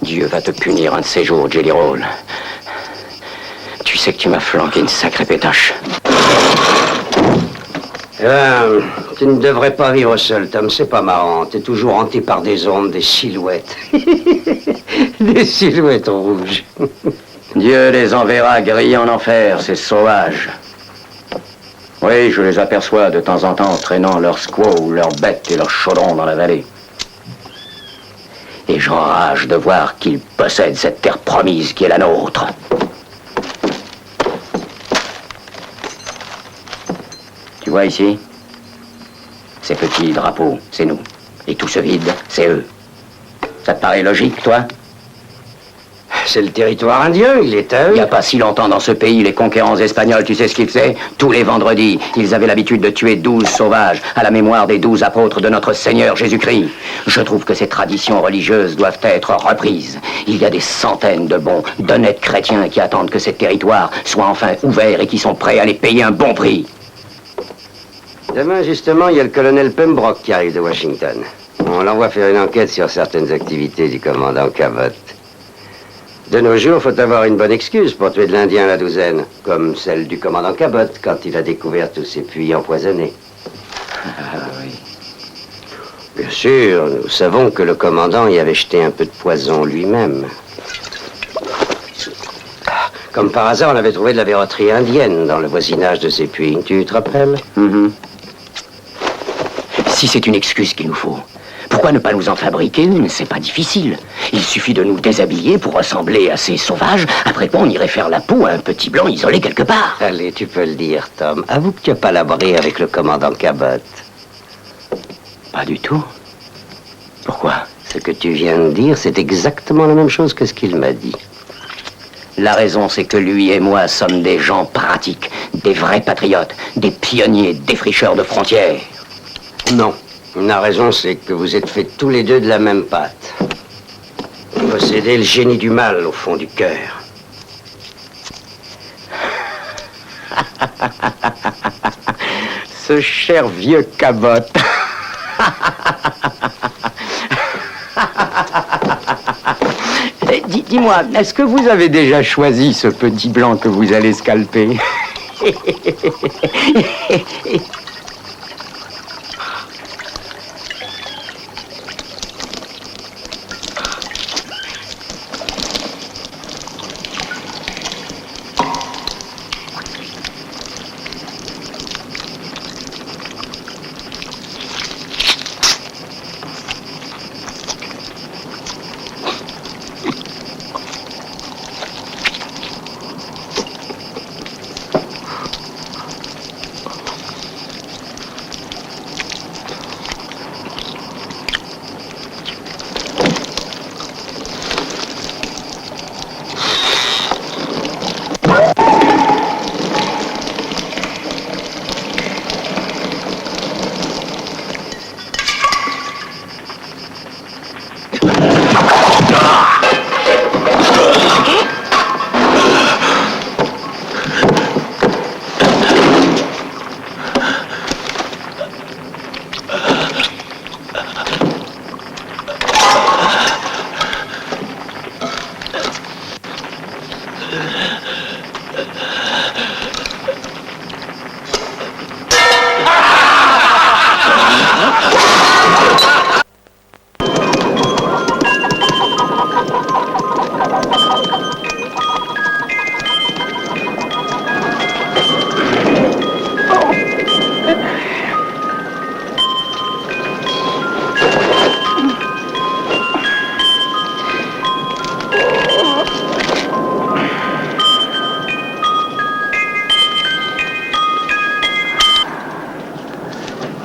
Dieu va te punir un de ces jours, Jelly Roll. Tu sais que tu m'as flanqué une sacrée pétache. Eh ben, tu ne devrais pas vivre seul, Tom. C'est pas marrant. T'es toujours hanté par des ombres, des silhouettes. Des silhouettes rouges. Dieu les enverra griller en enfer, ces sauvages. Oui, je les aperçois de temps en temps traînant leurs squaws, leurs bêtes et leurs chaudrons dans la vallée. Et j'enrage de voir qu'ils possèdent cette terre promise qui est la nôtre. Tu vois ici? Ces petits drapeaux, c'est nous. Et tout ce vide, c'est eux. Ça te paraît logique, toi? C'est le territoire indien, il est à eux. Il n'y a pas si longtemps dans ce pays, les conquérants espagnols, tu sais ce qu'ils faisaient? Tous les vendredis, ils avaient l'habitude de tuer 12 sauvages à la mémoire des 12 apôtres de notre Seigneur Jésus-Christ. Je trouve que ces traditions religieuses doivent être reprises. Il y a des centaines de bons, d'honnêtes chrétiens qui attendent que ces territoires soient enfin ouverts et qui sont prêts à les payer un bon prix. Demain, justement, il y a le colonel Pembroke qui arrive de Washington. On l'envoie faire une enquête sur certaines activités du commandant Cabot. De nos jours, faut avoir une bonne excuse pour tuer de l'Indien à la douzaine, comme celle du commandant Cabot quand il a découvert tous ces puits empoisonnés. Ah oui. Bien sûr, nous savons que le commandant y avait jeté un peu de poison lui-même. Comme par hasard, on avait trouvé de la verroterie indienne dans le voisinage de ces puits. Tu te rappelles? Si c'est une excuse qu'il nous faut, pourquoi ne pas nous en fabriquer une? C'est pas difficile. Il suffit de nous déshabiller pour ressembler à ces sauvages. Après quoi, on irait faire la peau à un petit blanc isolé quelque part. Allez, tu peux le dire, Tom. Avoue que tu n'as pas laboré avec le commandant Cabot. Pas du tout. Pourquoi? Ce que tu viens de dire, c'est exactement la même chose que ce qu'il m'a dit. La raison, c'est que lui et moi sommes des gens pratiques, des vrais patriotes, des pionniers, défricheurs de frontières. Non. La raison, c'est que vous êtes faits tous les deux de la même pâte. Vous possédez le génie du mal au fond du cœur. Ce cher vieux cabotte. Dis-moi, est-ce que vous avez déjà choisi ce petit blanc que vous allez scalper?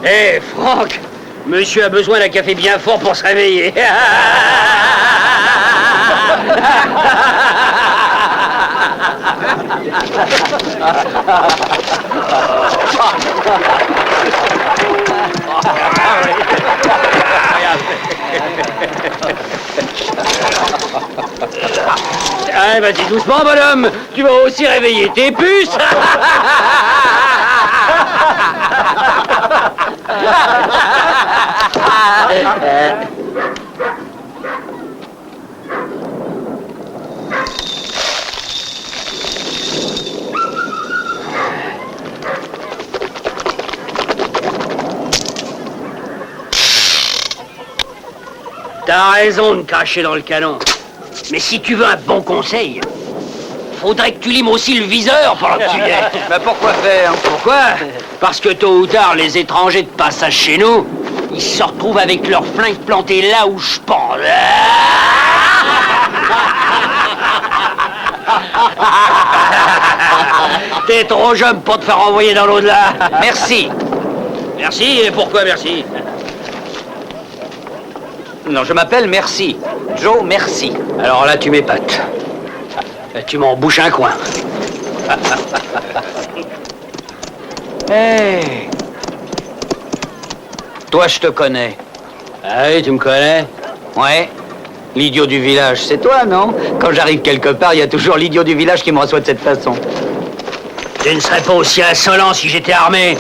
Hé, Franck, monsieur a besoin d'un café bien fort pour se réveiller. Ah, vas-y doucement, bonhomme. Tu vas aussi réveiller tes puces. T'as raison de cracher dans le canon. Mais si tu veux un bon conseil, faudrait que tu limes aussi le viseur pendant que tu y es. Mais pourquoi faire? Pourquoi? Parce que tôt ou tard, les étrangers de passage chez nous, ils se retrouvent avec leurs flingues plantées là où je pense. T'es trop jeune pour te faire envoyer dans l'au-delà. Merci. Merci, et pourquoi merci? Non, je m'appelle Merci. Joe Merci. Alors là, tu m'épates. Tu m'en bouches un coin. Hey. Toi, je te connais. Ah oui, tu me connais? Ouais. L'idiot du village, c'est toi, non? Quand j'arrive quelque part, il y a toujours l'idiot du village qui me reçoit de cette façon. Tu ne serais pas aussi insolent si j'étais armé.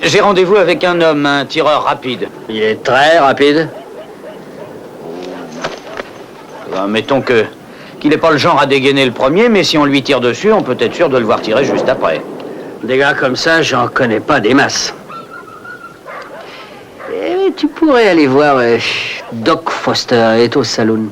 J'ai rendez-vous avec un homme, un tireur rapide. Il est très rapide. Mettons qu'il n'est pas le genre à dégainer le premier, mais si on lui tire dessus, on peut être sûr de le voir tirer juste après. Des gars comme ça, j'en connais pas des masses. Eh, tu pourrais aller voir Doc Foster, est au saloon.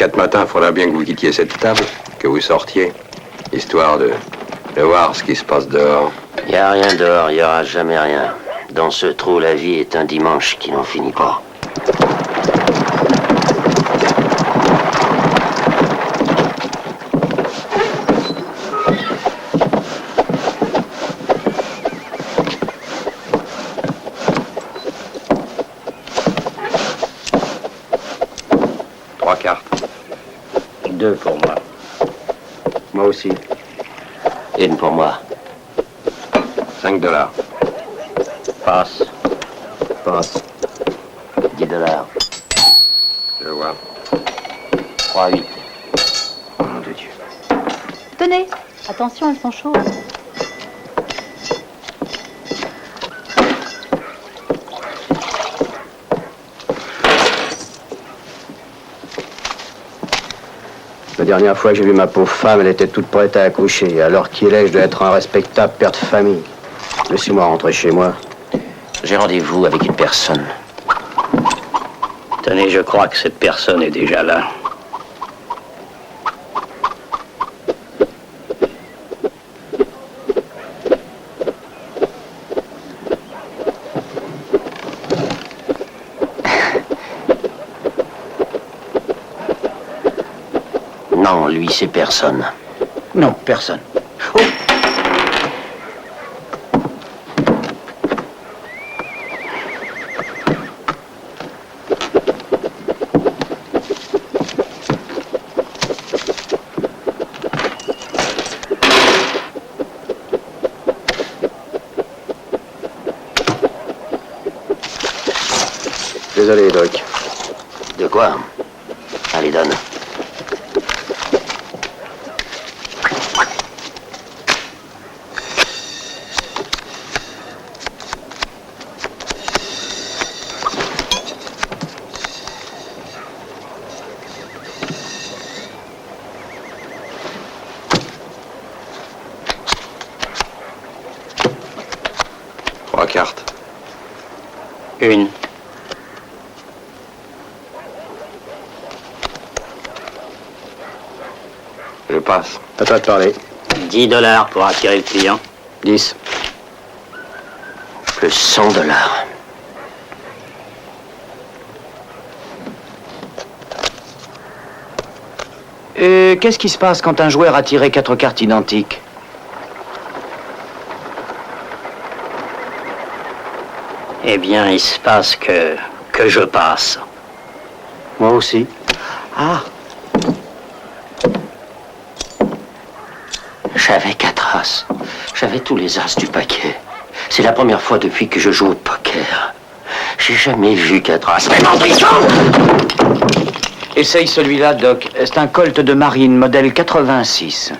4 matins, il faudra bien que vous quittiez cette table, que vous sortiez, histoire de voir ce qui se passe dehors. Il n'y a rien dehors, il n'y aura jamais rien. Dans ce trou, la vie est un dimanche qui n'en finit pas. Trois cartes. 2 pour moi. Moi aussi. Une pour moi. $5. Passe. Passe. $10. Je vois. 3-8. Nom de Dieu. Tenez, attention, elles sont chaudes. La dernière fois que j'ai vu ma pauvre femme, elle était toute prête à accoucher. Alors qu'il est, je dois être un respectable père de famille. Laissez-moi rentrer chez moi. J'ai rendez-vous avec une personne. Tenez, je crois que cette personne est déjà là. Non, lui, c'est personne. Non, personne. Désolé, Doc. De quoi? Allez, donne. Trois cartes. 1. Je passe. À toi de parler. $10 pour attirer le client. 10. Plus $100. Et qu'est-ce qui se passe quand un joueur a tiré 4 cartes identiques? Eh bien, il se passe que je passe. Moi aussi. Ah, J'avais 4 as. J'avais tous les as du paquet. C'est la première fois depuis que je joue au poker. J'ai jamais vu 4 as. Mais Mandrisson! essaye celui-là, Doc. C'est un Colt de marine, modèle 86.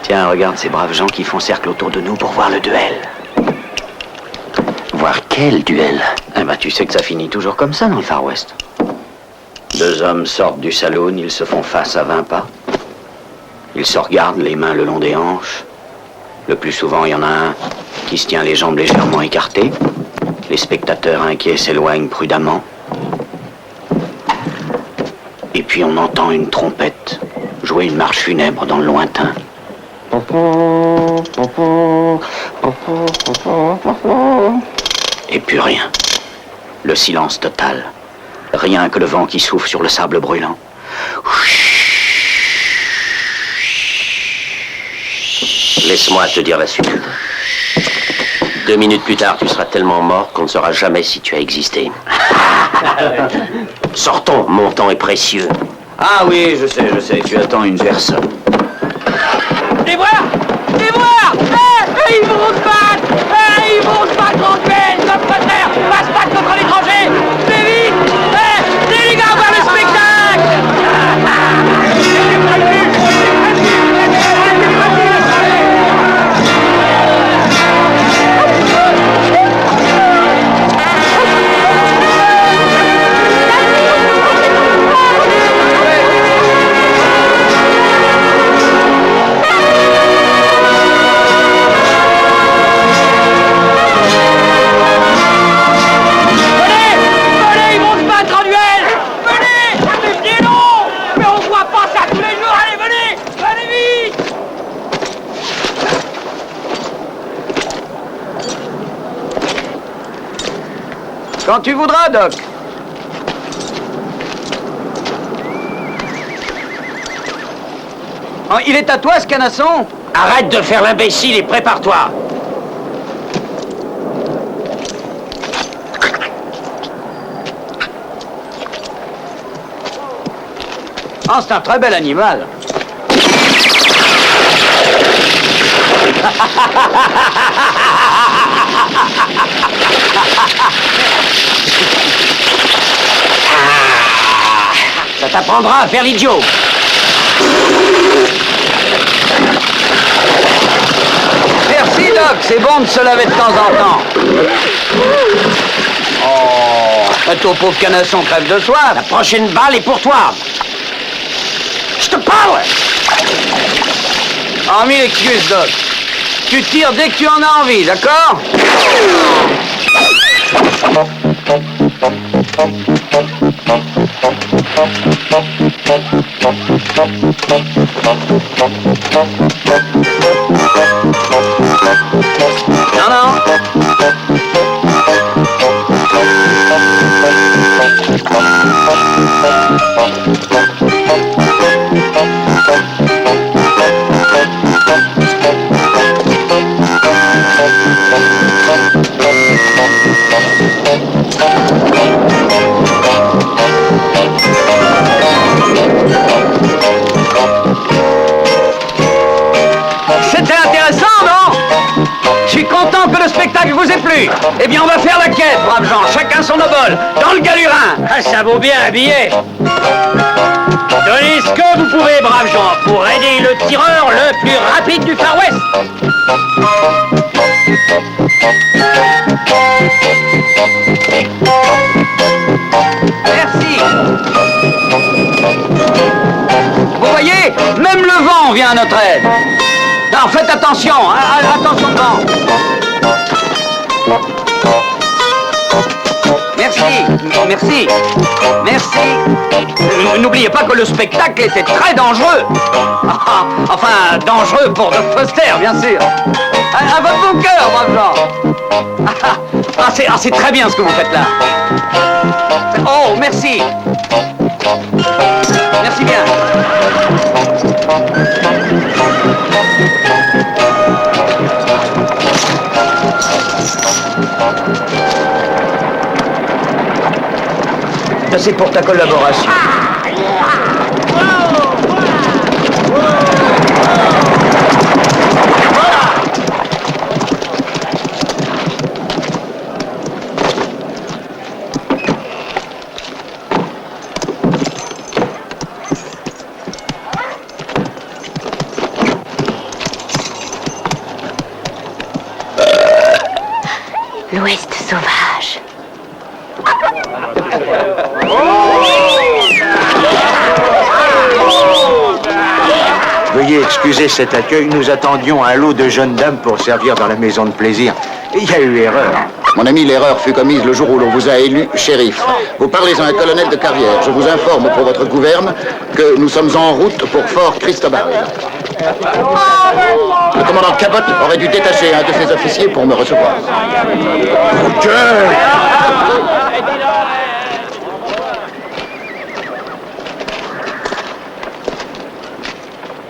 Tiens, regarde ces braves gens qui font cercle autour de nous pour voir le duel. Voir quel duel? Eh ben, tu sais que ça finit toujours comme ça dans le Far West. 2 hommes sortent du saloon, ils se font face à 20 pas. Ils se regardent, les mains le long des hanches. Le plus souvent, il y en a un qui se tient les jambes légèrement écartées. Les spectateurs inquiets s'éloignent prudemment. Et puis on entend une trompette jouer une marche funèbre dans le lointain. Et puis rien. Le silence total. Rien que le vent qui souffle sur le sable brûlant. Laisse-moi te dire la suite. 2 minutes plus tard, tu seras tellement mort qu'on ne saura jamais si tu as existé. Sortons, mon temps est précieux. Ah oui, je sais, tu attends une personne. Les voir! Les voir! Ils vont se battre! Ils vont se battre en duel! Notre frère va se battre contre l'étranger! Mais vite! Les gars, voir le spectacle! Quand tu voudras, Doc. Oh, il est à toi, ce canasson. Arrête de faire l'imbécile et prépare-toi. Oh, c'est un très bel animal. Ça t'apprendra à faire l'idiot. Merci, Doc. C'est bon de se laver de temps en temps. Oh, ton pauvre canasson crève de soif. La prochaine balle est pour toi. Je te parle. Oh, mille excuses, Doc. Tu tires dès que tu en as envie, d'accord? Non, non. C'était intéressant, non? Je suis content que le spectacle vous ait plu. Eh bien, on va faire la quête, braves gens. Chacun son obole, dans le galurin. Ah, ça vaut bien un billet. Donnez ce que vous pouvez, braves gens, pour aider le tireur le plus rapide du Far West. Merci. Vous voyez, même le vent vient à notre aide. Non, faites attention, hein, attention devant. Merci. N'oubliez pas que le spectacle était très dangereux. Enfin, dangereux pour Doc Foster, bien sûr. À votre bon cœur, braves gens. C'est très bien ce que vous faites là. Oh, merci. Merci bien. C'est pour ta collaboration. L'Ouest sauvage. Veuillez excuser cet accueil, nous attendions un lot de jeunes dames pour servir dans la maison de plaisir. Il y a eu erreur. Mon ami, l'erreur fut commise le jour où l'on vous a élu shérif. Vous parlez à un colonel de carrière. Je vous informe pour votre gouverne que nous sommes en route pour Fort Cristobal. Le commandant Cabot aurait dû détacher un de ses officiers pour me recevoir. Ok.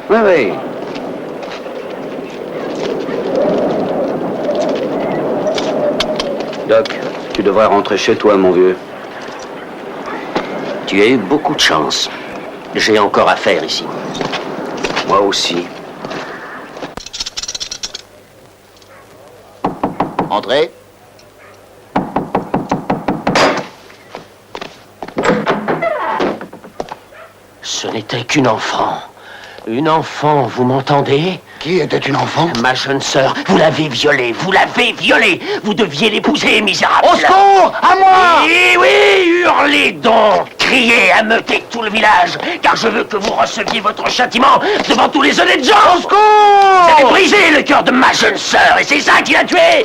Oui. Doc, tu devrais rentrer chez toi, mon vieux. Tu as eu beaucoup de chance. J'ai encore affaire ici. Moi aussi. Entrez. Ce n'était qu'une enfant. Une enfant, vous m'entendez? Qui était une enfant? Ma jeune sœur, vous l'avez violée, vous l'avez violée. Vous deviez l'épouser, misérable. Au secours! À moi! Oui, oui, hurlez donc, criez, ameutez tout le village, car je veux que vous receviez votre châtiment devant tous les honnêtes gens. Au secours! Vous avez brisé le cœur de ma jeune sœur, et c'est ça qui l'a tuée.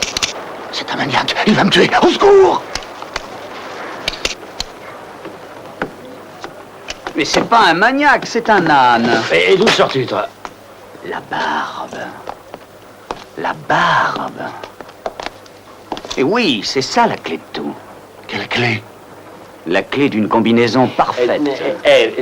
C'est un maniaque, il va me tuer! Au secours! Mais c'est pas un maniaque, c'est un âne. Et d'où sors-tu, toi? La barbe. La barbe. Et oui, c'est ça la clé de tout. Quelle clé? La clé d'une combinaison parfaite.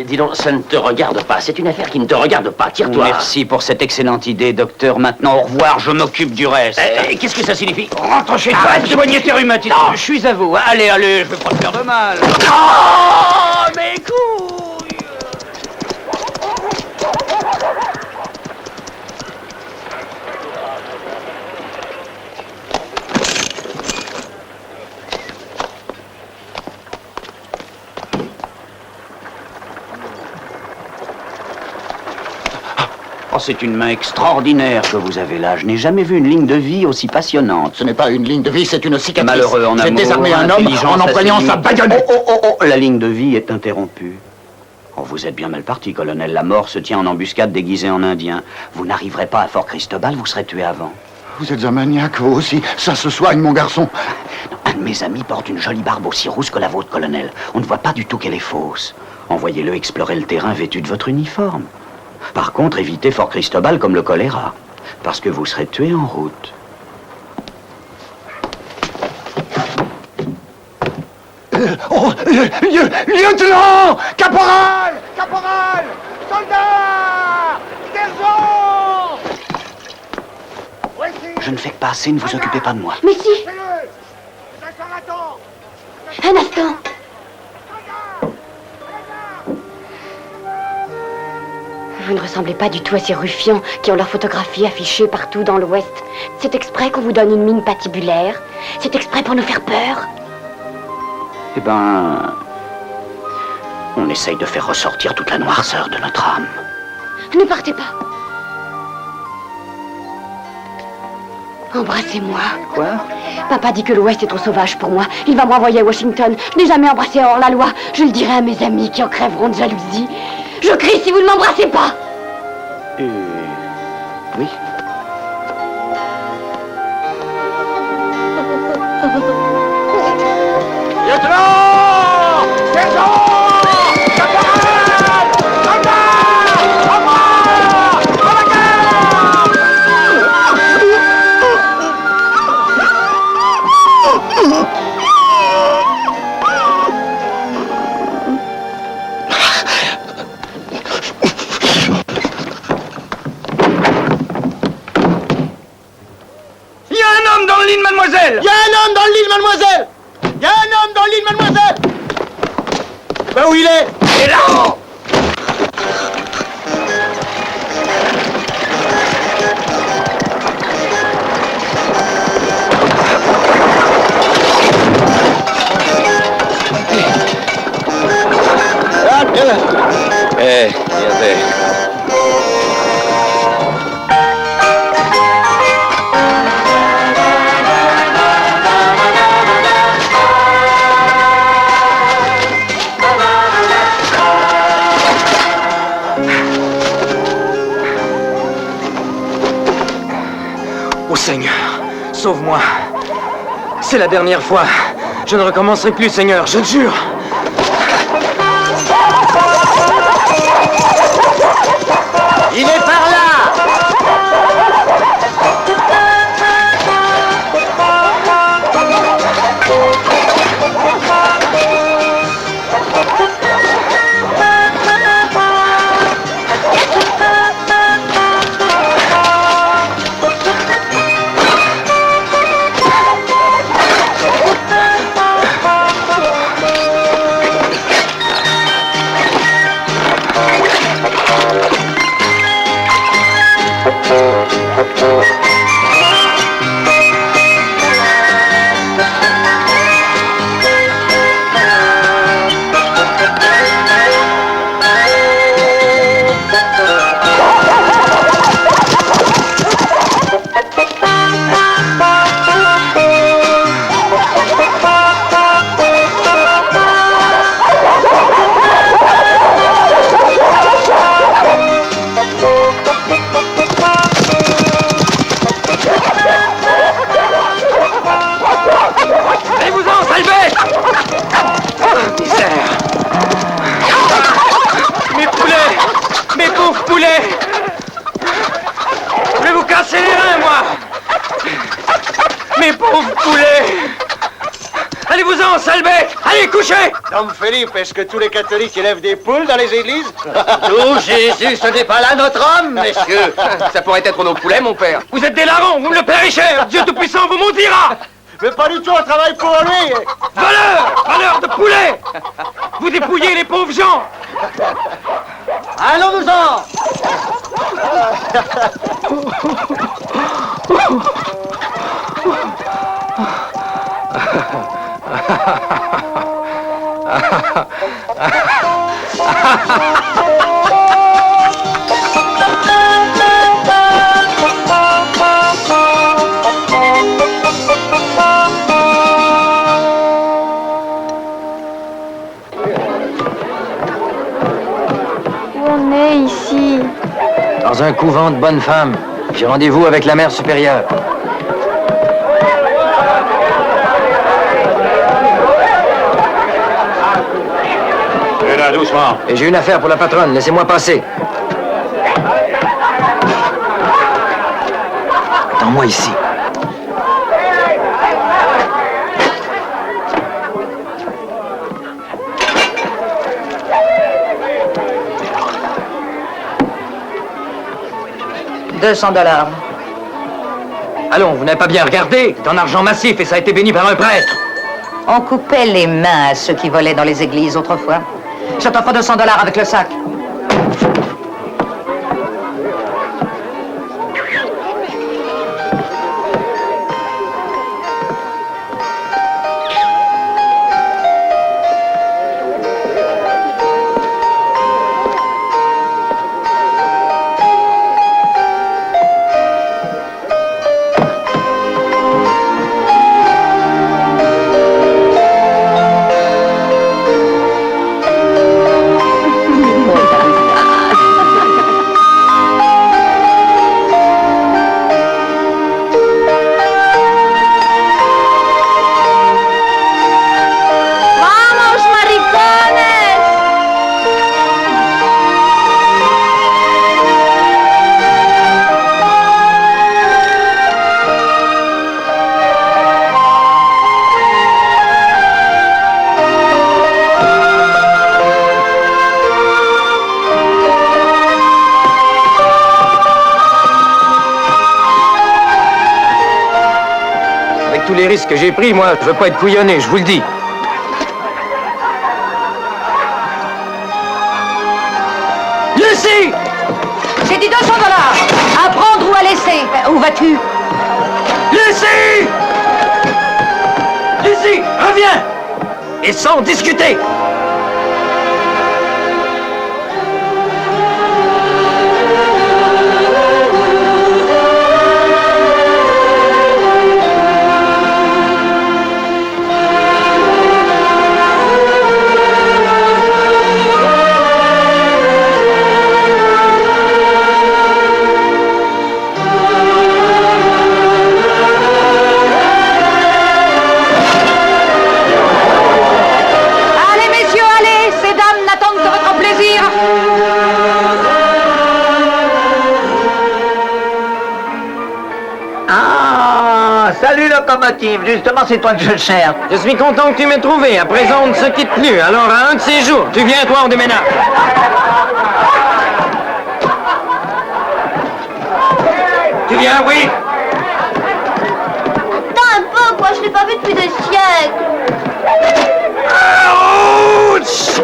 Dis donc, ça ne te regarde pas. C'est une affaire qui ne te regarde pas. Tire-toi. Merci pour cette excellente idée, docteur. Maintenant, au revoir, je m'occupe du reste. Qu'est-ce que ça signifie? Rentre chez toi, soignez tes rhumatismes. Je suis à vous. Allez, allez, je vais pas te faire de mal. Oh, mes couilles! Oh, c'est une main extraordinaire que vous avez là. Je n'ai jamais vu une ligne de vie aussi passionnante. Ce n'est pas une ligne de vie, c'est une cicatrice. Malheureux en J'ai amour, désarmé un homme intelligence en empoignant sa baïonnette. Oh, la ligne de vie est interrompue. Oh, vous êtes bien mal parti, colonel. La mort se tient en embuscade déguisée en indien. Vous n'arriverez pas à Fort Cristobal, vous serez tué avant. Vous êtes un maniaque, vous aussi. Ça se soigne, mon garçon. Un de mes amis porte une jolie barbe aussi rousse que la vôtre, colonel. On ne voit pas du tout qu'elle est fausse. Envoyez-le explorer le terrain vêtu de votre uniforme. Par contre, évitez Fort Cristobal comme le choléra, parce que vous serez tué en route. Lieutenant! Caporal! Caporal! Soldat! Sergent! Je ne fais que passer, ne vous occupez pas de moi. Mais si! Un instant! Vous ne ressemblez pas du tout à ces ruffians qui ont leurs photographies affichées partout dans l'Ouest. C'est exprès qu'on vous donne une mine patibulaire. C'est exprès pour nous faire peur. Eh ben... on essaye de faire ressortir toute la noirceur de notre âme. Ne partez pas. Embrassez-moi. Quoi? Papa dit que l'Ouest est trop sauvage pour moi. Il va m'envoyer à Washington. Je n'ai jamais embrassé hors la loi. Je le dirai à mes amis qui en crèveront de jalousie. Je crie si vous ne m'embrassez pas. Oui. Lieutenant! Sergent! Caporal! Soldat! À moi! À la garde! Il y a un homme dans le lit de mademoiselle! Il y a un homme dans le lit de mademoiselle! Il y a un homme dans le lit de mademoiselle! Ben où il est? Et là! Oh Seigneur, sauve-moi. C'est la dernière fois. Je ne recommencerai plus, Seigneur, je le jure. Il est par là! Dom Philippe, est-ce que tous les catholiques élèvent des poules dans les églises? Tout Jésus, ce n'est pas là notre homme, messieurs. Ça pourrait être nos poulets, mon père. Vous êtes des larrons, vous me le paierez cher. Dieu Tout-Puissant vous maudira. Mais pas du tout, on travaille pour lui. Valeur de poulet. Vous dépouillez les pauvres gens. Allons-nous-en. Où on est ici? Dans un couvent de bonnes femmes. J'ai rendez-vous avec la mère supérieure. Là, doucement. Et j'ai une affaire pour la patronne, laissez-moi passer. Attends-moi ici. $200. Allons, vous n'avez pas bien regardé. C'est en argent massif et ça a été béni par un prêtre. On coupait les mains à ceux qui volaient dans les églises autrefois. Je t'offre $200 avec le sac. Tous les risques que j'ai pris, moi, je veux pas être couillonné, je vous le dis. Lucie! J'ai dit $200. À prendre ou à laisser. Où vas-tu? Lucie! Lucie, reviens! Et sans discuter! Salut locomotive, justement c'est toi que je cherche. Je suis content que tu m'aies trouvé. À présent, on ne se quitte plus. Alors, à un de ces jours, tu viens, toi, on déménage. Tu viens, oui? Attends un peu, quoi, je l'ai pas vu depuis des siècles. Ouch!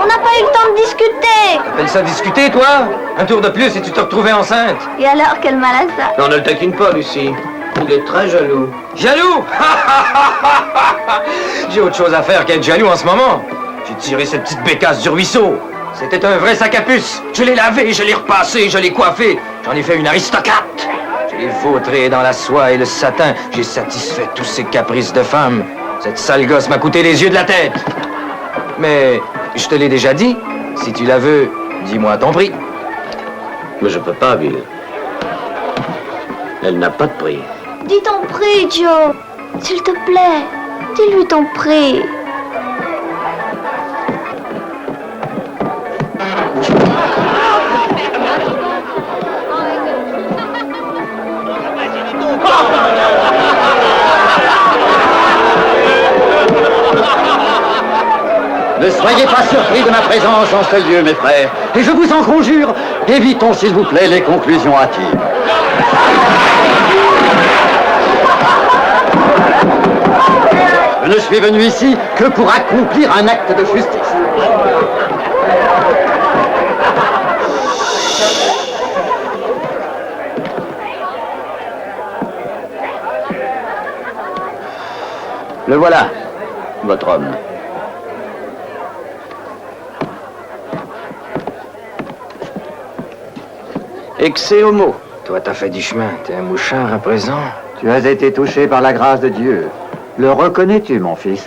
On n'a pas eu le temps de discuter. T'appelles ça discuter, toi? Un tour de plus et tu te retrouvais enceinte. Et alors, quel mal à ça? Non, ne le taquine pas, Lucie. Il est très jaloux. Jaloux? J'ai autre chose à faire qu'être jaloux en ce moment. J'ai tiré cette petite bécasse du ruisseau. C'était un vrai sac à puce. Je l'ai lavé, je l'ai repassé, je l'ai coiffé. J'en ai fait une aristocrate. Je l'ai vautré dans la soie et le satin. J'ai satisfait tous ces caprices de femme. Cette sale gosse m'a coûté les yeux de la tête. Mais je te l'ai déjà dit. Si tu la veux, dis-moi ton prix. Mais je peux pas, Bill. Elle n'a pas de prix. Dis ton prix, Joe. S'il te plaît, dis-lui ton prix. Ne soyez pas surpris de ma présence en ce lieu, mes frères. Et je vous en conjure, évitons s'il vous plaît les conclusions hâtives. Je ne suis venu ici que pour accomplir un acte de justice. Le voilà, votre homme. Exe homo. Toi, t'as fait du chemin. T'es un mouchard à présent. Tu as été touché par la grâce de Dieu. Le reconnais-tu, mon fils?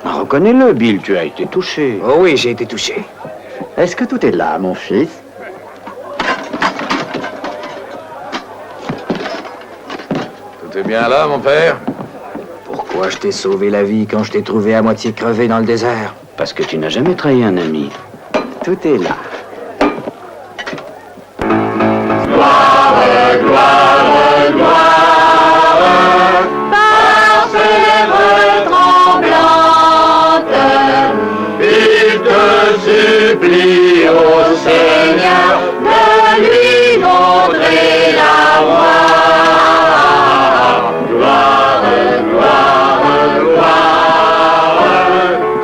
Reconnais-le, Bill, tu as été touché. Oh oui, j'ai été touché. Est-ce que tout est là, mon fils? Tout est bien là, mon père? Pourquoi je t'ai sauvé la vie quand je t'ai trouvé à moitié crevé dans le désert? Parce que tu n'as jamais trahi un ami. Tout est là. Supplie au Seigneur de lui montrer la voie. Gloire, gloire, gloire.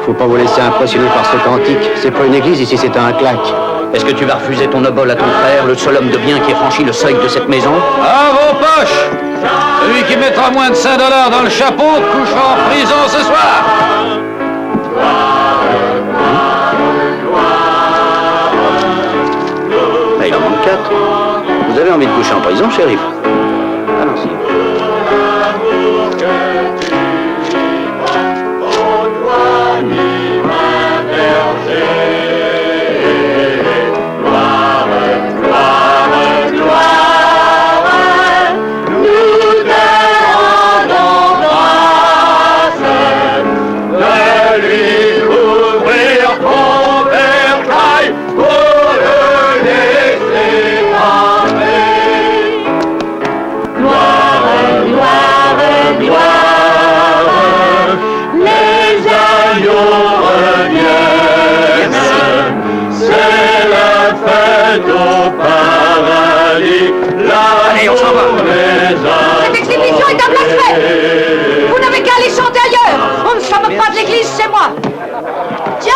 Faut pas vous laisser impressionner par ce cantique. C'est pas une église ici, c'est un claque. Est-ce que tu vas refuser ton obol à ton frère, le seul homme de bien qui ait franchi le seuil de cette maison? À vos poches! Celui qui mettra moins de 5 $ dans le chapeau couchera en prison ce soir! Il en manque 4. Vous avez envie de coucher en prison, shérif? Allons-y. Allez, on s'en va. Cette exhibition est un blasphème. Vous n'avez qu'à aller chanter ailleurs. On ne sommes pas de l'église, c'est moi. Joe!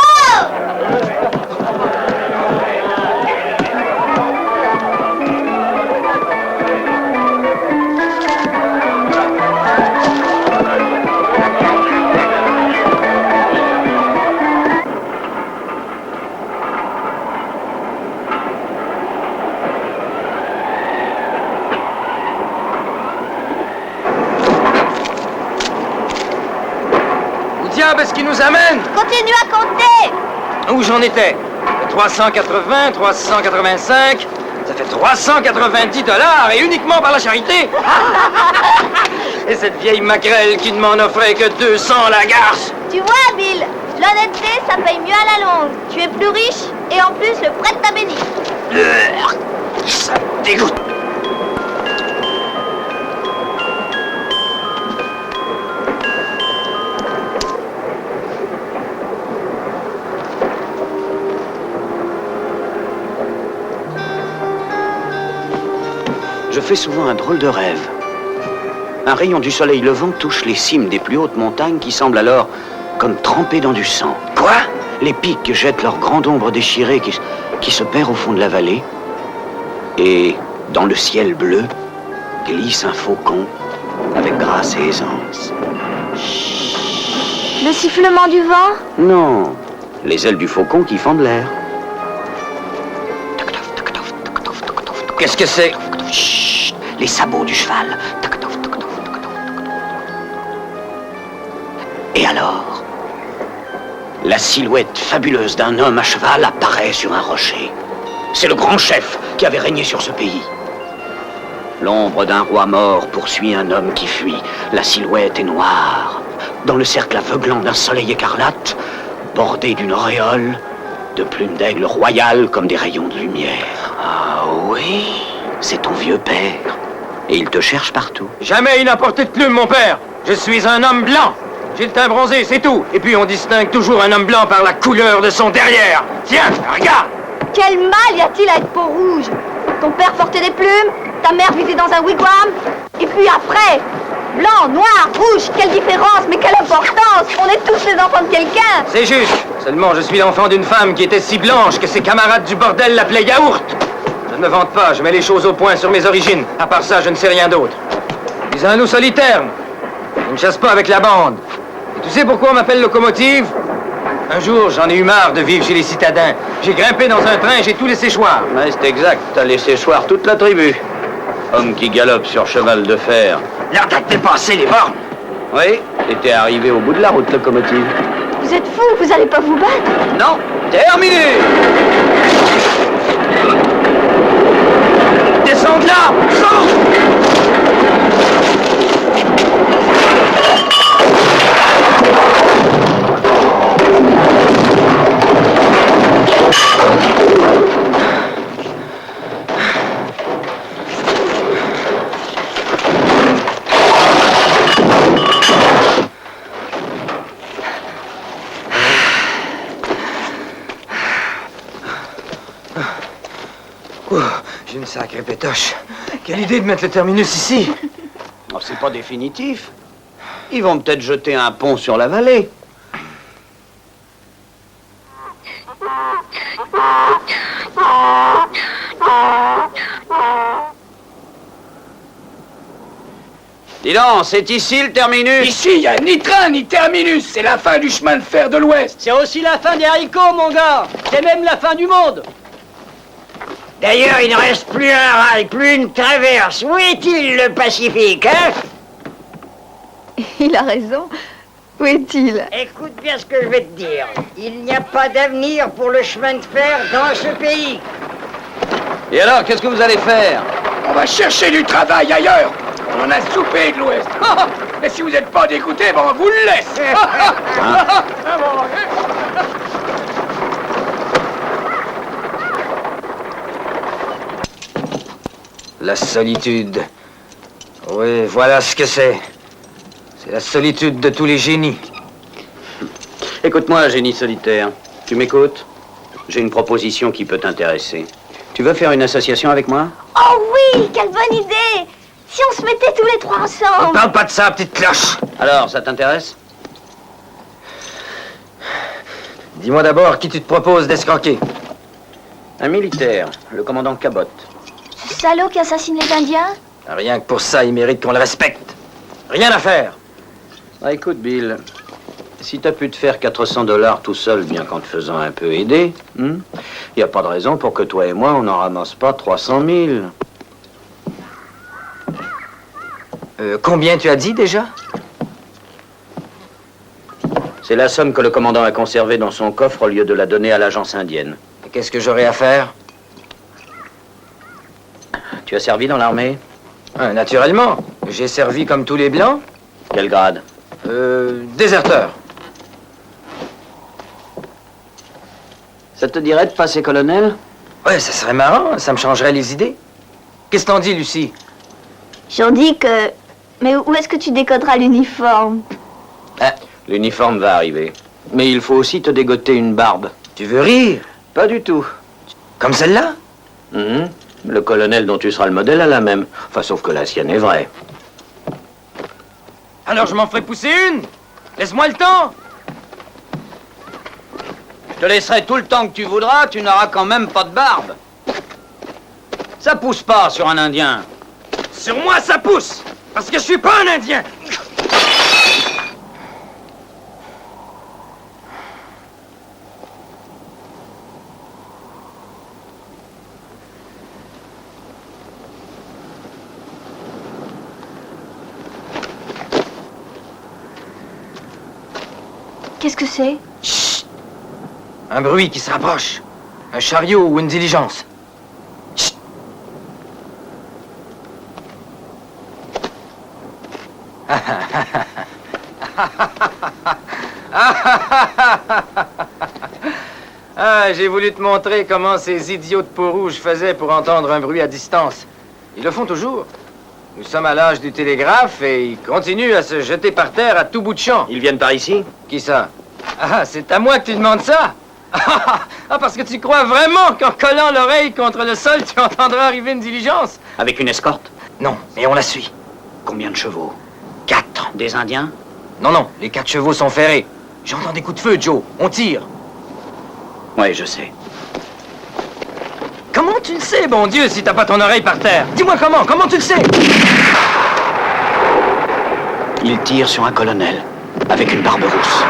Est-ce qu'il nous amène? Continue à compter. Où j'en étais? 380, 385, ça fait 390 $ et uniquement par la charité. Et cette vieille maquerelle qui ne m'en offrait que 200 la garce. Tu vois, Bill, l'honnêteté, ça paye mieux à la longue. Tu es plus riche et en plus le prêtre t'a béni. Ça dégoûte. Je fais souvent un drôle de rêve. Un rayon du soleil levant touche les cimes des plus hautes montagnes qui semblent alors comme trempées dans du sang. Quoi? Les pics jettent leur grande ombre déchirée qui se perd au fond de la vallée. Et dans le ciel bleu glisse un faucon avec grâce et aisance. Le sifflement du vent? Non, les ailes du faucon qui fendent l'air. Qu'est-ce que c'est? Chut, les sabots du cheval. Et alors, la silhouette fabuleuse d'un homme à cheval apparaît sur un rocher. C'est le grand chef qui avait régné sur ce pays. L'ombre d'un roi mort poursuit un homme qui fuit. La silhouette est noire, dans le cercle aveuglant d'un soleil écarlate, bordé d'une auréole de plumes d'aigle royales comme des rayons de lumière. Ah oui, c'est ton vieux père. Et il te cherche partout. Jamais il n'a porté de plume, mon père. Je suis un homme blanc. J'ai le teint bronzé, c'est tout. Et puis on distingue toujours un homme blanc par la couleur de son derrière. Tiens, regarde. Quel mal y a-t-il à être peau rouge? Ton père portait des plumes, ta mère vivait dans un wigwam, et puis après, blanc, noir, rouge, quelle différence, mais quelle importance! On est tous les enfants de quelqu'un! C'est juste. Seulement, je suis l'enfant d'une femme qui était si blanche que ses camarades du bordel l'appelaient yaourt. Je ne me vante pas, je mets les choses au point sur mes origines. À part ça, je ne sais rien d'autre. Je suis un loup solitaire. Je ne chasse pas avec la bande. Et tu sais pourquoi on m'appelle locomotive? Un jour, j'en ai eu marre de vivre chez les citadins. J'ai grimpé dans un train et j'ai tout laissé choir. Ouais, c'est exact. T'as laissé choir toute la tribu. Homme qui galope sur cheval de fer. Là, t'as dépassé les bornes. Oui, et t'es arrivé au bout de la route, locomotive. Vous êtes fous, vous allez pas vous battre? Non, terminé. Descends de là! Sors! J'ai une sacrée pétoche. Quelle idée de mettre le terminus ici. Oh, c'est pas définitif. Ils vont peut-être jeter un pont sur la vallée. Dis donc, c'est ici le terminus? Ici, il n'y a ni train ni terminus. C'est la fin du chemin de fer de l'Ouest. C'est aussi la fin des haricots, mon gars. C'est même la fin du monde. D'ailleurs, il ne reste plus un rail, plus une traverse. Où est-il, le Pacifique, hein? Il a raison. Où est-il? Écoute bien ce que je vais te dire. Il n'y a pas d'avenir pour le chemin de fer dans ce pays. Et alors, qu'est-ce que vous allez faire? On va chercher du travail ailleurs. On en a soupé de l'Ouest. Mais si vous n'êtes pas dégoûté, bon, on vous le laisse. La solitude. Oui, voilà ce que c'est. C'est la solitude de tous les génies. Écoute-moi, génie solitaire. Tu m'écoutes? J'ai une proposition qui peut t'intéresser. Tu veux faire une association avec moi? Oh oui, quelle bonne idée! Si on se mettait tous les trois On ensemble! parle pas de ça, petite cloche. Alors, ça t'intéresse? Dis-moi d'abord qui tu te proposes d'escroquer. Un militaire, le commandant Cabot. Ce salaud qui assassine les Indiens? Rien que pour ça, il mérite qu'on le respecte. Rien à faire. Ah, écoute, Bill, si t'as pu te faire 400 $ tout seul, bien qu'en te faisant un peu aider, y a pas de raison pour que toi et moi, on n'en ramasse pas 300 000. Combien tu as dit déjà? C'est la somme que le commandant a conservée dans son coffre au lieu de la donner à l'agence indienne. Et qu'est-ce que j'aurais à faire? Tu as servi dans l'armée? Naturellement. J'ai servi comme tous les Blancs. Quel grade? Déserteur. Ça te dirait de passer colonel? Ouais, ça serait marrant, ça me changerait les idées. Qu'est-ce que t'en dis, Lucie? J'en dis que... Mais où est-ce que tu décoderas l'uniforme? L'uniforme va arriver. Mais il faut aussi te dégoter une barbe. Tu veux rire? Pas du tout. Comme celle-là? Le colonel dont tu seras le modèle a la même. Enfin, sauf que la sienne est vraie. Alors je m'en ferai pousser une. Laisse-moi le temps. Je te laisserai tout le temps que tu voudras, tu n'auras quand même pas de barbe. Ça pousse pas sur un Indien. Sur moi, ça pousse! Parce que je suis pas un Indien! Qu'est-ce que c'est? Chut! Un bruit qui se rapproche. Un chariot ou une diligence. Chut! Ah, j'ai voulu te montrer comment ces idiots de peau-rouge faisaient pour entendre un bruit à distance. Ils le font toujours. Nous sommes à l'âge du télégraphe et ils continuent à se jeter par terre à tout bout de champ. Ils viennent par ici? Qui ça? Ah, c'est à moi que tu demandes ça? Ah, parce que tu crois vraiment qu'en collant l'oreille contre le sol, tu entendras arriver une diligence? Avec une escorte? Non, mais on la suit. Combien de chevaux? 4. Des Indiens? Non, non, les 4 chevaux sont ferrés. J'entends des coups de feu, Joe. On tire. Oui, je sais. Comment tu le sais, bon Dieu, si t'as pas ton oreille par terre? Dis-moi comment tu le sais? Il tire sur un colonel, avec une barbe rousse.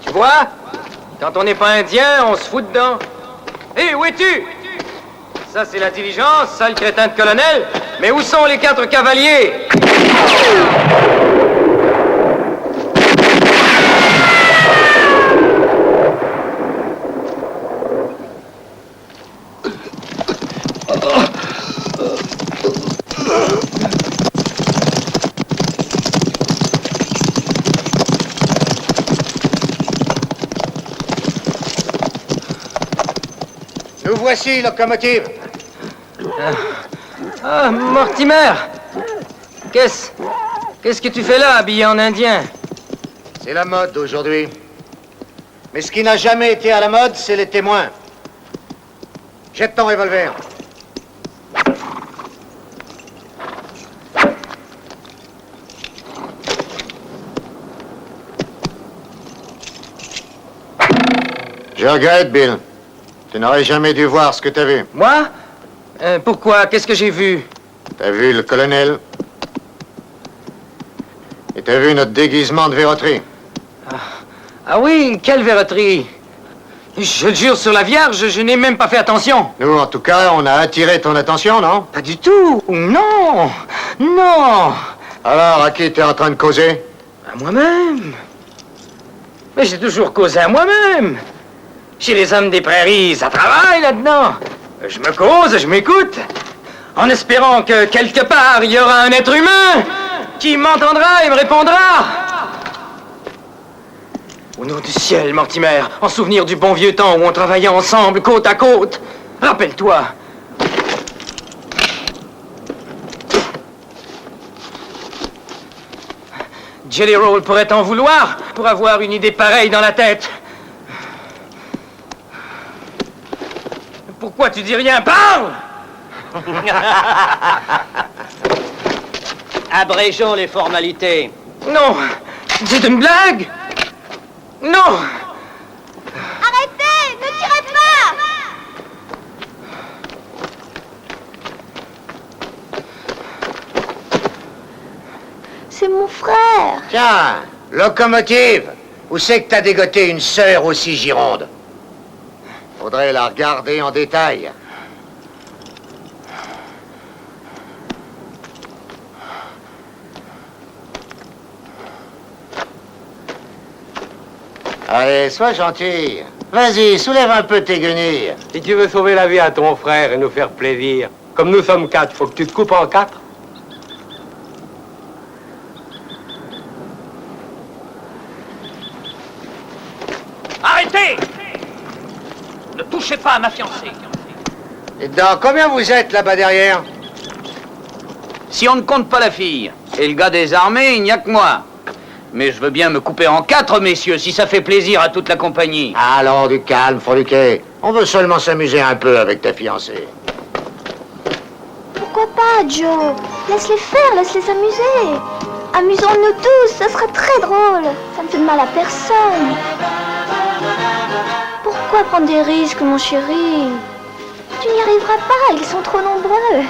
Tu vois? Quand on n'est pas indien, on se fout dedans. Hé, où es-tu? Ça, c'est la diligence, ça, le crétin de colonel. Mais où sont les 4 cavaliers? Nous voici, locomotive. Ah, Mortimer! Qu'est-ce que tu fais là, habillé en indien? C'est la mode aujourd'hui. Mais ce qui n'a jamais été à la mode, c'est les témoins. Jette ton revolver. Je regrette, Bill. Tu n'aurais jamais dû voir ce que t'as vu. Moi? Pourquoi? Qu'est-ce que j'ai vu? T'as vu le colonel. Et t'as vu notre déguisement de verroterie. Ah oui, quelle verroterie! Je le jure sur la Vierge, je n'ai même pas fait attention. Nous, en tout cas, on a attiré ton attention, non? Pas du tout! Non! Non! Alors, à qui t'es en train de causer? À moi-même. Mais j'ai toujours causé à moi-même. Chez les hommes des prairies, ça travaille là-dedans. Je me cause, je m'écoute, en espérant que quelque part, il y aura un être humain qui m'entendra et me répondra. Au nom du ciel, Mortimer, en souvenir du bon vieux temps où on travaillait ensemble, côte à côte, rappelle-toi. Jelly Roll pourrait t'en vouloir pour avoir une idée pareille dans la tête. Pourquoi tu dis rien? Parle! Abrégeons les formalités. Non! C'est une blague? Non! Arrêtez! Ne tirez pas! C'est mon frère. Tiens, locomotive, où c'est que t'as dégoté une sœur aussi gironde? Faudrait la regarder en détail. Allez, sois gentil. Vas-y, soulève un peu tes guenilles. Si tu veux sauver la vie à ton frère et nous faire plaisir, Comme nous sommes 4, faut que tu te coupes en 4. Arrêtez! Ne touchez pas à ma fiancée. Et dans combien vous êtes là-bas derrière? Si on ne compte pas la fille et le gars des armées, il n'y a que moi. Mais je veux bien me couper en 4, messieurs, si ça fait plaisir à toute la compagnie. Alors, du calme, Fourniquet. On veut seulement s'amuser un peu avec ta fiancée. Pourquoi pas, Joe? Laisse-les faire, laisse-les s'amuser. Amusons-nous tous, ça sera très drôle. Ça ne fait de mal à personne. Pourquoi prendre des risques, mon chéri? Tu n'y arriveras pas, ils sont trop nombreux.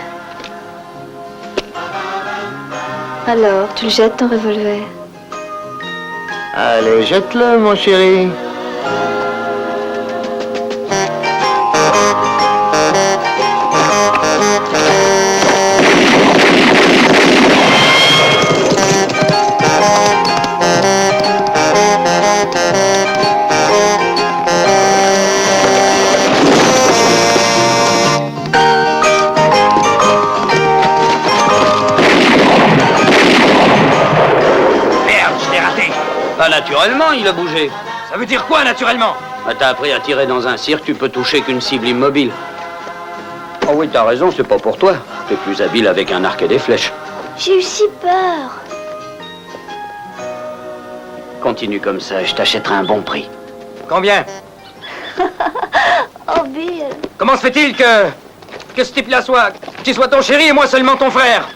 Alors, tu le jettes ton revolver? Allez, jette-le, mon chéri. Naturellement, il a bougé. Ça veut dire quoi, naturellement? T'as appris à tirer dans un cirque, tu peux toucher qu'une cible immobile. Oh oui, t'as raison, c'est pas pour toi. T'es plus habile avec un arc et des flèches. J'ai eu si peur. Continue comme ça et je t'achèterai un bon prix. Combien? Oh, Bill. Comment se fait-il que ce type-là soit ton chéri et moi seulement ton frère?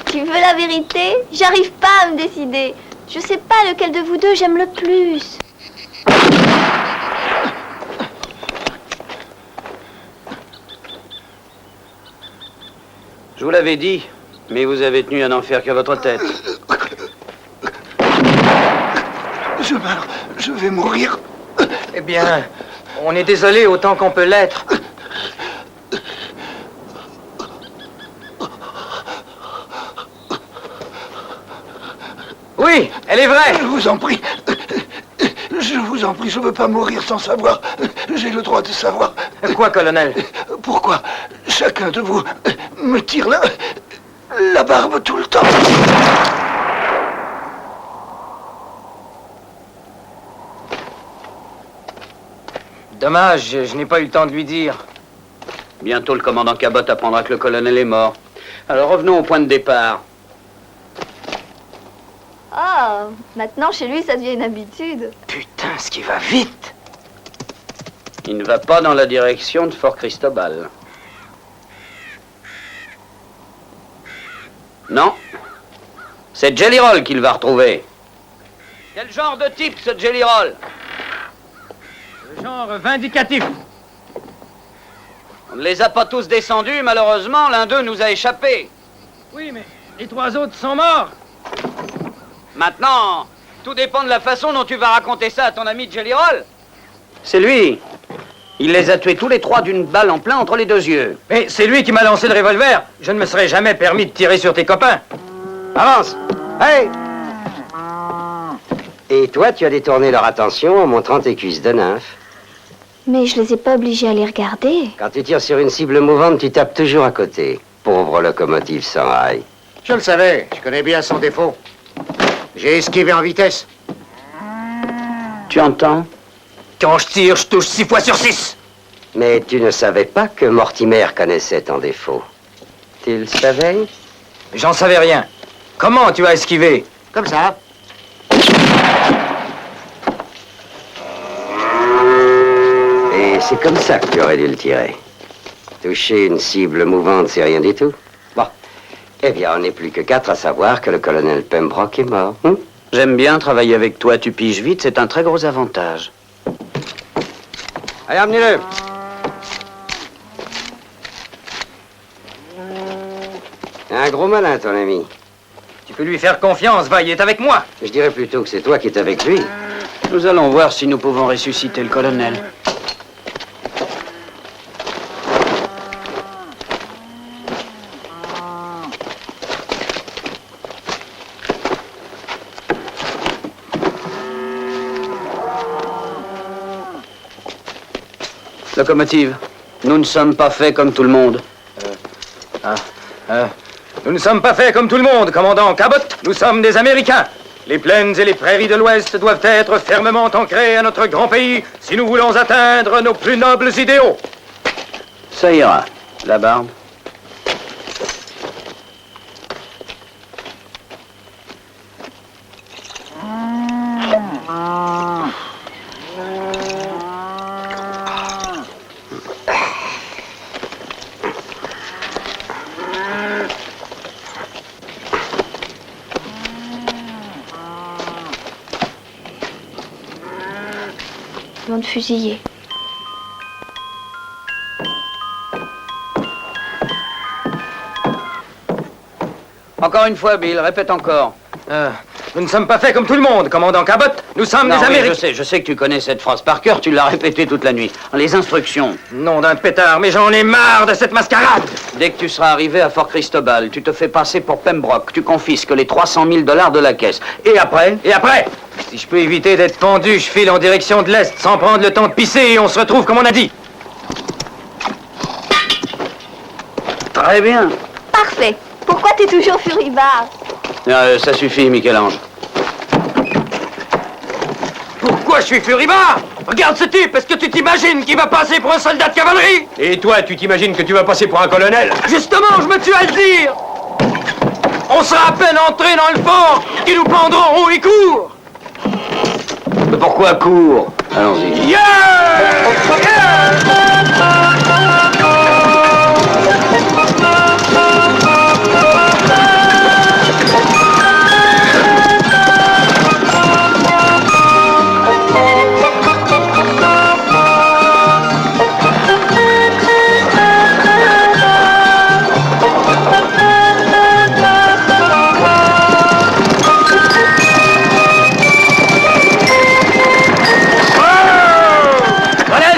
Tu veux la vérité? J'arrive pas à me décider. Je sais pas lequel de vous deux j'aime le plus. Je vous l'avais dit, mais vous avez tenu à n'en faire qu'à votre tête. Je meurs, je vais mourir. Eh bien, on est désolé autant qu'on peut l'être. Oui, elle est vraie. Je vous en prie. Je vous en prie, je veux pas mourir sans savoir. J'ai le droit de savoir. Quoi, colonel? Pourquoi chacun de vous me tire la barbe tout le temps? Dommage, je n'ai pas eu le temps de lui dire. Bientôt, le commandant Cabot apprendra que le colonel est mort. Alors revenons au point de départ. Oh, maintenant chez lui ça devient une habitude. Putain, ce qui va vite. Il ne va pas dans la direction de Fort Cristobal. Non. C'est Jelly Roll qu'il va retrouver. Quel genre de type, ce Jelly Roll? Le genre vindicatif. On ne les a pas tous descendus, malheureusement, l'un d'eux nous a échappé. Oui, mais les 3 autres sont morts. Maintenant, tout dépend de la façon dont tu vas raconter ça à ton ami Jelly Roll. C'est lui. Il les a tués tous les 3 d'une balle en plein entre les 2 yeux. Mais c'est lui qui m'a lancé le revolver. Je ne me serais jamais permis de tirer sur tes copains. Avance. Hey! Et toi, tu as détourné leur attention en montrant tes cuisses de nymphe. Mais je les ai pas obligés à les regarder. Quand tu tires sur une cible mouvante, tu tapes toujours à côté. Pauvre locomotive sans rail. Je le savais, je connais bien son défaut. J'ai esquivé en vitesse. Tu entends? Quand je tire, je touche 6 fois sur 6. Mais tu ne savais pas que Mortimer connaissait ton défaut. Tu le savais? J'en savais rien. Comment tu as esquivé? Comme ça. Et c'est comme ça que tu aurais dû le tirer. Toucher une cible mouvante, c'est rien du tout. Bon. Eh bien, on n'est plus que 4 à savoir que le colonel Pembroke est mort. J'aime bien travailler avec toi, tu piges vite, c'est un très gros avantage. Allez, amenez-le. Un gros malin, ton ami. Tu peux lui faire confiance, va, il est avec moi. Je dirais plutôt que c'est toi qui es avec lui. Nous allons voir si nous pouvons ressusciter le colonel. Locomotive, nous ne sommes pas faits comme tout le monde. Nous ne sommes pas faits comme tout le monde, commandant Cabot. Nous sommes des Américains. Les plaines et les prairies de l'Ouest doivent être fermement ancrées à notre grand pays si nous voulons atteindre nos plus nobles idéaux. Ça ira. La barbe. Nom de fusiller. Encore une fois, Bill, répète encore. Nous ne sommes pas faits comme tout le monde, commandant Cabot. Nous sommes Non, des oui, Américains. je sais que tu connais cette phrase par cœur, tu l'as répétée toute la nuit. Les instructions. Nom d'un pétard, mais j'en ai marre de cette mascarade. Dès que tu seras arrivé à Fort Cristobal, tu te fais passer pour Pembroke, tu confisques les 300 000 $ de la caisse. Et après? Et après? Si je peux éviter d'être pendu, je file en direction de l'Est sans prendre le temps de pisser et on se retrouve comme on a dit. Très bien. Parfait. Pourquoi t'es toujours furibard? Ça suffit, Michel-Ange. Pourquoi je suis furibard? Regarde ce type, est-ce que tu t'imagines qu'il va passer pour un soldat de cavalerie? Et toi, tu t'imagines que tu vas passer pour un colonel? Justement, je me tue à le dire. On sera à peine entré dans le fort qu'ils nous pendront haut et court. Mais pourquoi court? Allons-y. Yeah!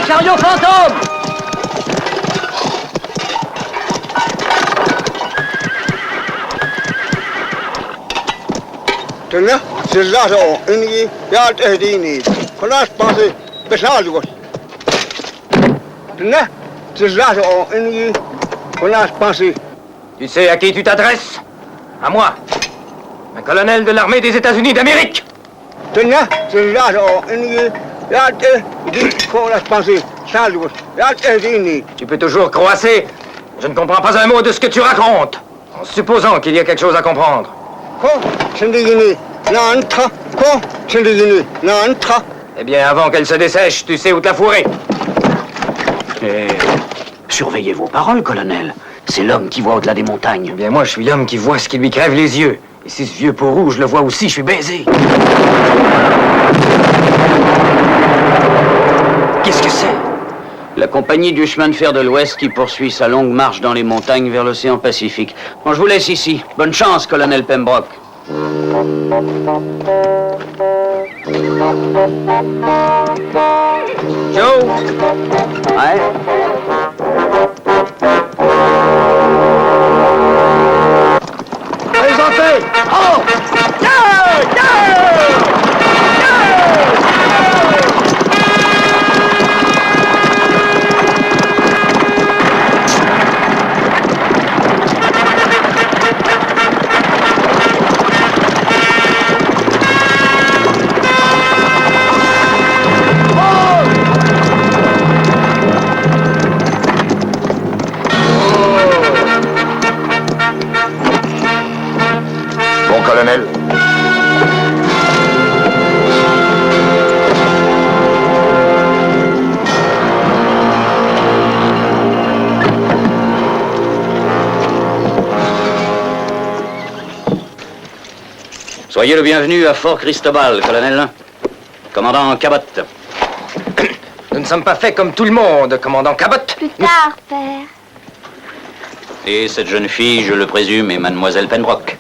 Chariot fantôme! Tenna, c'est là une y'a des Comment penser Bessal Tenna, c'est là une comment penser. Tu sais à qui tu t'adresses? À moi, un colonel de l'armée des États-Unis d'Amérique. Tenna, c'est là une y'a des comment penser. Tu peux toujours croasser. Je ne comprends pas un mot de ce que tu racontes. En supposant qu'il y a quelque chose à comprendre. Eh bien, avant qu'elle se dessèche, tu sais où te la fourrer. Surveillez vos paroles, colonel. C'est l'homme qui voit au-delà des montagnes. Eh bien, moi, je suis l'homme qui voit ce qui lui crève les yeux. Et si ce vieux peau rouge le voit aussi, je suis baisé. Qu'est-ce que c'est? La compagnie du chemin de fer de l'Ouest qui poursuit sa longue marche dans les montagnes vers l'océan Pacifique. Bon, je vous laisse ici. Bonne chance, colonel Pembroke. Joe? Ouais? Présentez! Oh! Yeah! Yeah! Colonel. Soyez le bienvenu à Fort Cristobal, colonel. Commandant Cabot. Nous ne sommes pas faits comme tout le monde, commandant Cabot. Plus tard, père. Et cette jeune fille, je le présume, est mademoiselle Pembroke.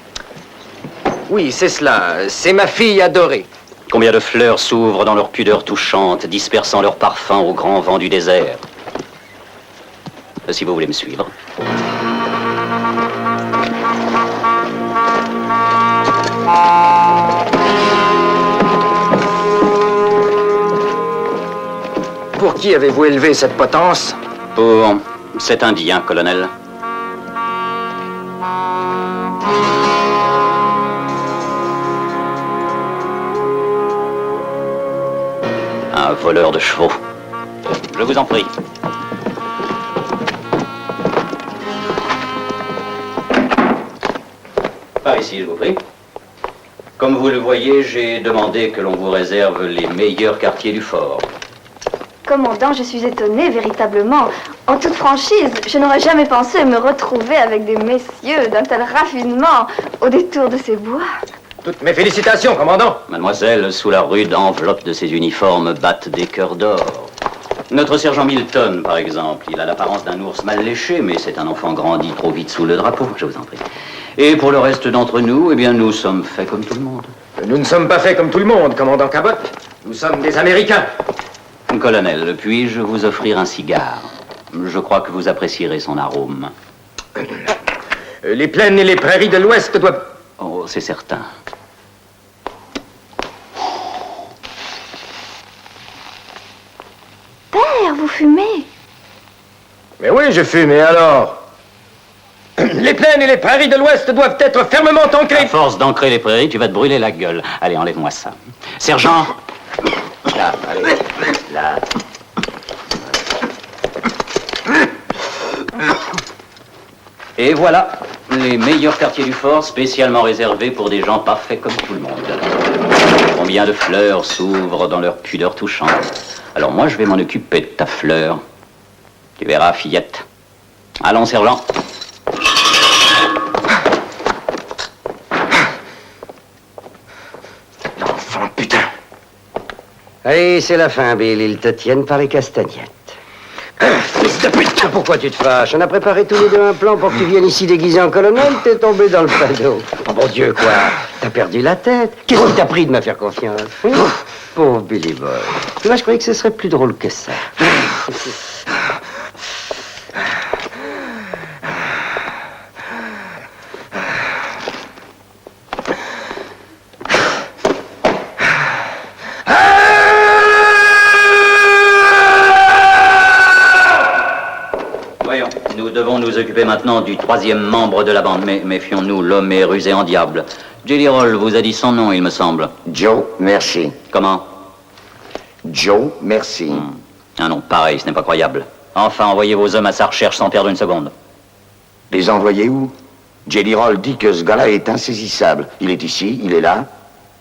Oui, c'est cela. C'est ma fille adorée. Combien de fleurs s'ouvrent dans leur pudeur touchante, dispersant leur parfum au grand vent du désert. Si vous voulez me suivre. Pour qui avez-vous élevé cette potence? Pour cet Indien, colonel. Un voleur de chevaux. Je vous en prie. Par ici, je vous prie. Comme vous le voyez, j'ai demandé que l'on vous réserve les meilleurs quartiers du fort. Commandant, je suis étonnée, véritablement. En toute franchise, je n'aurais jamais pensé me retrouver avec des messieurs d'un tel raffinement au détour de ces bois. Toutes mes félicitations, commandant. Mademoiselle, sous la rude enveloppe de ses uniformes battent des cœurs d'or. Notre sergent Milton, par exemple, il a l'apparence d'un ours mal léché, mais c'est un enfant grandi trop vite sous le drapeau, je vous en prie. Et pour le reste d'entre nous, eh bien, nous sommes faits comme tout le monde. Nous ne sommes pas faits comme tout le monde, commandant Cabot. Nous sommes des Américains. Colonel, puis-je vous offrir un cigare? Je crois que vous apprécierez son arôme. Les plaines et les prairies de l'Ouest doivent... Oh, c'est certain. Père, vous fumez? Mais oui, je fume, et alors? Les plaines et les prairies de l'Ouest doivent être fermement ancrées. À force d'ancrer les prairies, tu vas te brûler la gueule. Allez, enlève-moi ça. Sergent! Là, allez, là. Et voilà, les meilleurs quartiers du fort, spécialement réservés pour des gens parfaits comme tout le monde. Combien de fleurs s'ouvrent dans leur pudeur touchante. Alors moi, je vais m'en occuper de ta fleur. Tu verras, fillette. Allons, sergent. L'enfant, putain. Allez, c'est la fin, Bill. Ils te tiennent par les castagnettes. Fils de pute! Pourquoi tu te fâches? On a préparé tous les deux un plan pour que tu viennes ici déguisé en colonel. T'es tombé dans le panneau. Oh mon Dieu, quoi? T'as perdu la tête? Qu'est-ce qui t'a pris de me faire confiance? Pauvre Billy Boy. Tu vois, je croyais que ce serait plus drôle que ça. Nous devons nous occuper maintenant du troisième membre de la bande, mais méfions-nous, l'homme est rusé en diable. Jelly Roll vous a dit son nom, il me semble. Joe, merci. Comment? Joe, merci. Un nom pareil, ce n'est pas croyable. Enfin, envoyez vos hommes à sa recherche sans perdre une seconde. Les envoyer où? Jelly Roll dit que ce gars-là est insaisissable. Il est ici, il est là.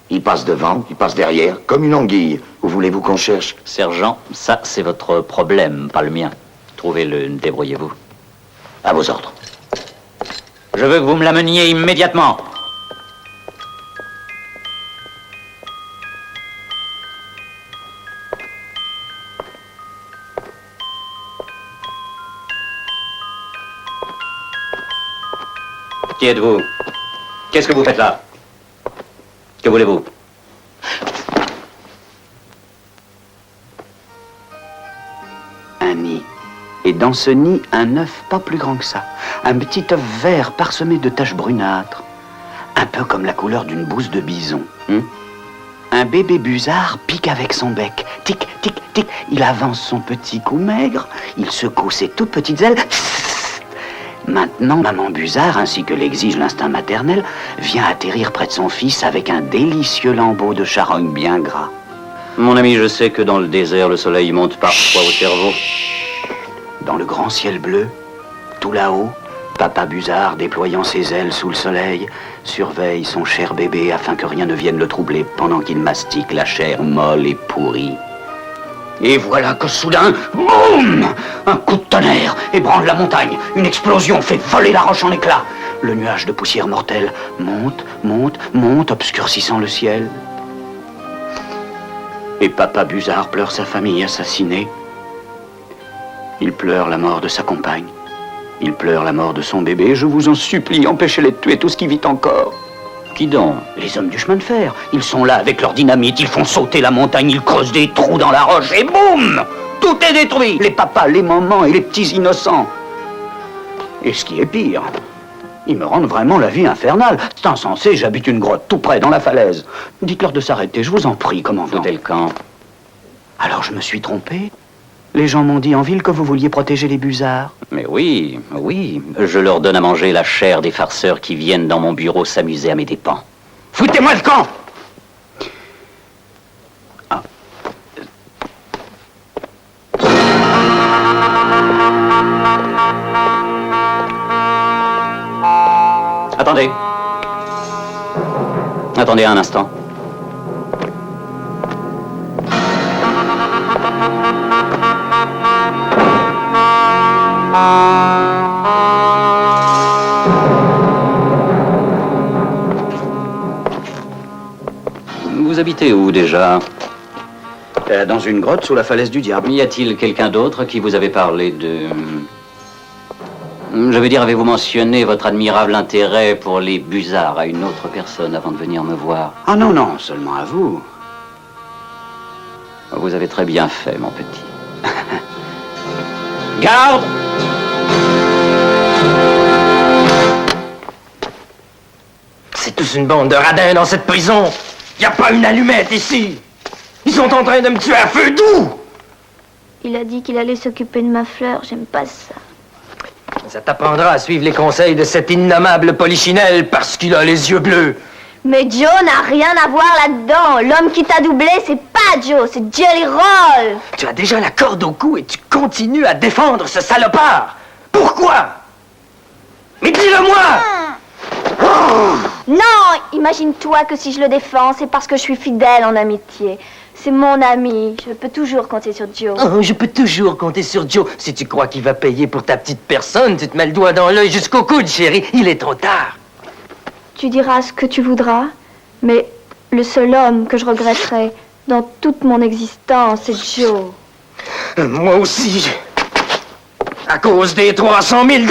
Il passe devant, il passe derrière, comme une anguille. Où voulez-vous qu'on cherche? Sergent, ça, c'est votre problème, pas le mien. Trouvez-le, débrouillez-vous. À vos ordres. Je veux que vous me l'ameniez immédiatement. Qui êtes-vous? Qu'est-ce que vous faites là? Que voulez-vous? Un nid. Et dans ce nid, un œuf pas plus grand que ça. Un petit œuf vert parsemé de taches brunâtres. Un peu comme la couleur d'une bouse de bison. Un bébé busard pique avec son bec. Tic, tic, tic. Il avance son petit cou maigre. Il secoue ses toutes petites ailes. Maintenant, maman Busard, ainsi que l'exige l'instinct maternel, vient atterrir près de son fils avec un délicieux lambeau de charogne bien gras. Mon ami, je sais que dans le désert, le soleil monte parfois au cerveau. Dans le grand ciel bleu, tout là-haut, Papa Busard, déployant ses ailes sous le soleil, surveille son cher bébé afin que rien ne vienne le troubler pendant qu'il mastique la chair molle et pourrie. Et voilà que soudain, boum! Un coup de tonnerre ébranle la montagne. Une explosion fait voler la roche en éclats. Le nuage de poussière mortelle monte, monte, monte, obscurcissant le ciel. Et Papa Busard pleure sa famille assassinée. Il pleure la mort de sa compagne. Il pleure la mort de son bébé. Je vous en supplie, empêchez-les de tuer tout ce qui vit encore. Qui donc? Les hommes du chemin de fer. Ils sont là avec leur dynamite, ils font sauter la montagne, ils creusent des trous dans la roche et boum! Tout est détruit. Les papas, les mamans et les petits innocents. Et ce qui est pire, ils me rendent vraiment la vie infernale. C'est insensé, j'habite une grotte tout près dans la falaise. Dites-leur de s'arrêter, je vous en prie, commandant. Foutez le camp. Alors je me suis trompé. Les gens m'ont dit en ville que vous vouliez protéger les busards. Mais oui, oui. Je leur donne à manger la chair des farceurs qui viennent dans mon bureau s'amuser à mes dépens. Foutez-moi le camp! Attendez. Attendez un instant. Vous habitez où déjà? Dans une grotte sous la falaise du diable. Y a-t-il quelqu'un d'autre qui vous avait parlé de... Je veux dire, avez-vous mentionné votre admirable intérêt pour les busards à une autre personne avant de venir me voir? Ah non, non, seulement à vous. Vous avez très bien fait, mon petit. Garde! C'est tous une bande de radins dans cette prison. Y a pas une allumette ici. Ils sont en train de me tuer à feu doux. Il a dit qu'il allait s'occuper de ma fleur, j'aime pas ça. Ça t'apprendra à suivre les conseils de cet innommable polichinelle parce qu'il a les yeux bleus. Mais Joe n'a rien à voir là-dedans. L'homme qui t'a doublé, c'est pas Joe, c'est Jelly Roll. Tu as déjà la corde au cou et tu continues à défendre ce salopard. Pourquoi? Mais dis-le-moi! Non, imagine-toi que si je le défends, c'est parce que je suis fidèle en amitié. C'est mon ami, je peux toujours compter sur Joe. Oh, je peux toujours compter sur Joe. Si tu crois qu'il va payer pour ta petite personne, tu te mets le doigt dans l'œil jusqu'au coude, chérie. Il est trop tard. Tu diras ce que tu voudras, mais le seul homme que je regretterai dans toute mon existence, c'est Joe. Moi aussi. À cause des 300 000 $.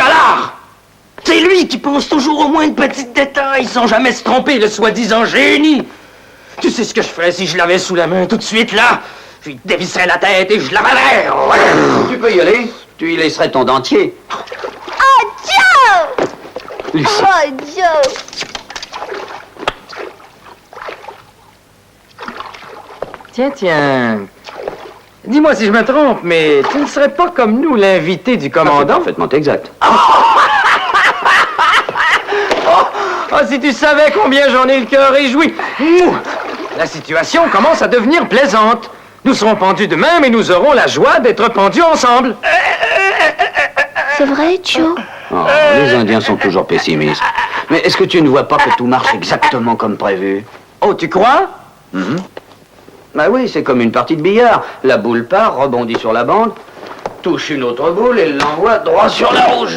C'est lui qui pense toujours au moins de petits détails sans jamais se tromper, le soi-disant génie. Tu sais ce que je ferais si je l'avais sous la main tout de suite, là? Je lui dévisserais la tête et je l'avalerais. Tu peux y aller. Tu y laisserais ton dentier. Oh, Joe! Lucie. Oh, Joe! Tiens. Dis-moi si je me trompe, mais tu ne serais pas comme nous l'invité du commandant? C'est parfaitement exact. Oh, si tu savais combien j'en ai le cœur réjoui. La situation commence à devenir plaisante. Nous serons pendus demain, mais nous aurons la joie d'être pendus ensemble. C'est vrai, Joe? Oh, les Indiens sont toujours pessimistes. Mais est-ce que tu ne vois pas que tout marche exactement comme prévu? Oh, tu crois? Bah oui, c'est comme une partie de billard. La boule part, rebondit sur la bande, touche une autre boule et l'envoie droit sur la rouge.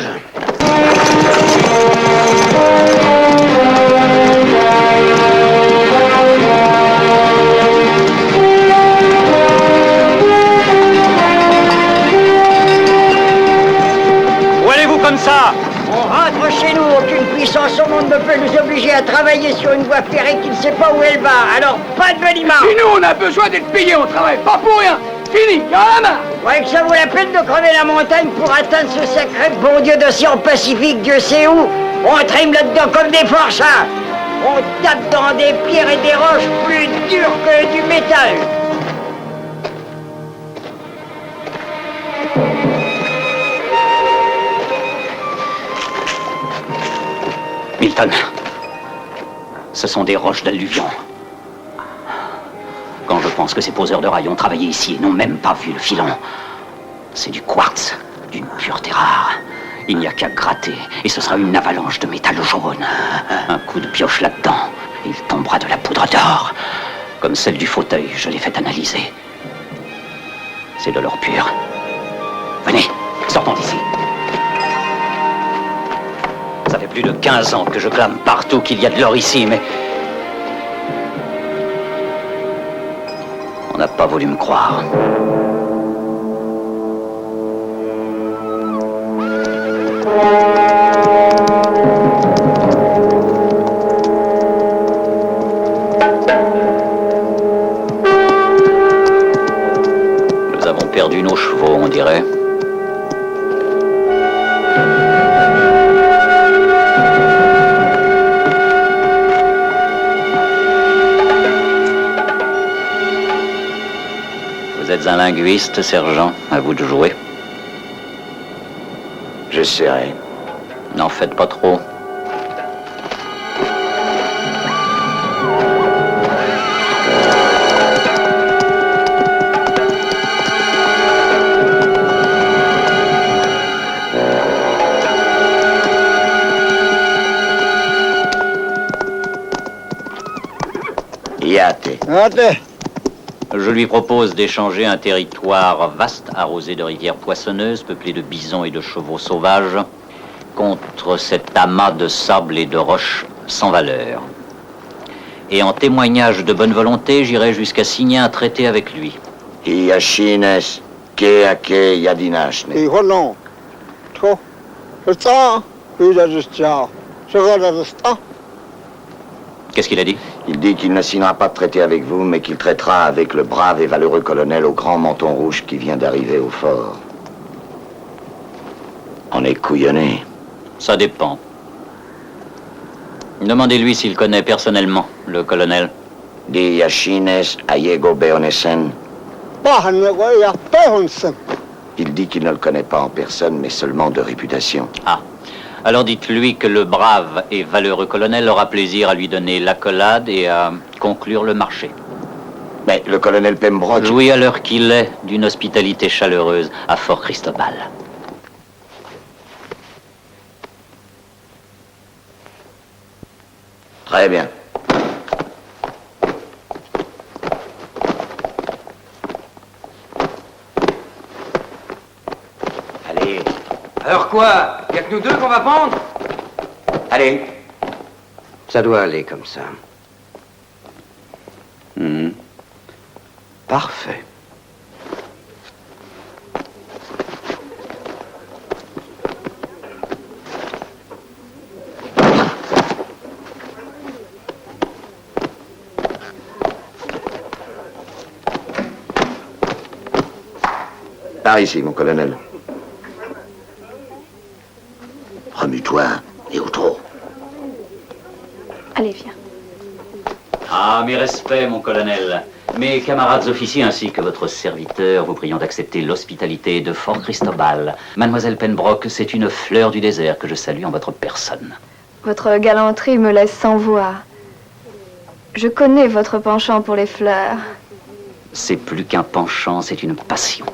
Où allez-vous comme ça? On rentre chez nous, aucune puissance au monde ne peut nous obliger à travailler sur une voie ferrée qui ne sait pas où elle va. Alors, pas de veniments. Et nous, on a besoin d'être payés, on travaille pas pour rien. Fini, y'en a marre. Vous croyez que ça vaut la peine de crever la montagne pour atteindre ce sacré bon Dieu d'océan Pacifique, Dieu sait où? On trime là-dedans comme des forçats. On tape dans des pierres et des roches plus dures que du métal. Milton, ce sont des roches d'alluvion. Quand je pense que ces poseurs de rails ont travaillé ici et n'ont même pas vu le filon, c'est du quartz, d'une pureté rare. Il n'y a qu'à gratter et ce sera une avalanche de métal jaune. Un coup de pioche là-dedans et il tombera de la poudre d'or. Comme celle du fauteuil, je l'ai fait analyser. C'est de l'or pur. Venez, sortons d'ici. Ça fait plus de 15 ans que je clame partout qu'il y a de l'or ici, mais... on n'a pas voulu me croire. Nous avons perdu nos chevaux, on dirait. Vous êtes un linguiste, sergent. À vous de jouer. J'essaierai. N'en faites pas trop. Je lui propose d'échanger un territoire vaste, arrosé de rivières poissonneuses, peuplé de bisons et de chevaux sauvages, contre cet amas de sable et de roches sans valeur. Et en témoignage de bonne volonté, j'irai jusqu'à signer un traité avec lui. Iachines, keake yadinashne. Qu'est-ce qu'il a dit? Il dit qu'il ne signera pas de traité avec vous, mais qu'il traitera avec le brave et valeureux colonel au grand menton rouge qui vient d'arriver au fort. On est couillonné. Ça dépend. Demandez-lui s'il connaît personnellement le colonel. Di Yachines Ayego Beonesen. Il dit qu'il ne le connaît pas en personne, mais seulement de réputation. Ah. Alors dites-lui que le brave et valeureux colonel aura plaisir à lui donner l'accolade et à conclure le marché. Mais le colonel Pembroke... Jouit à l'heure qu'il est d'une hospitalité chaleureuse à Fort Cristobal. Très bien. Allez. Alors quoi? Y'a que nous deux qu'on va prendre? Allez. Ça doit aller comme ça. Parfait. Par ici, mon colonel. Remue-toi, et au trot. Allez, viens. Ah, mes respects, mon colonel. Mes camarades officiers ainsi que votre serviteur, vous prions d'accepter l'hospitalité de Fort Cristobal. Mademoiselle Pembroke, c'est une fleur du désert que je salue en votre personne. Votre galanterie me laisse sans voix. Je connais votre penchant pour les fleurs. C'est plus qu'un penchant, c'est une passion.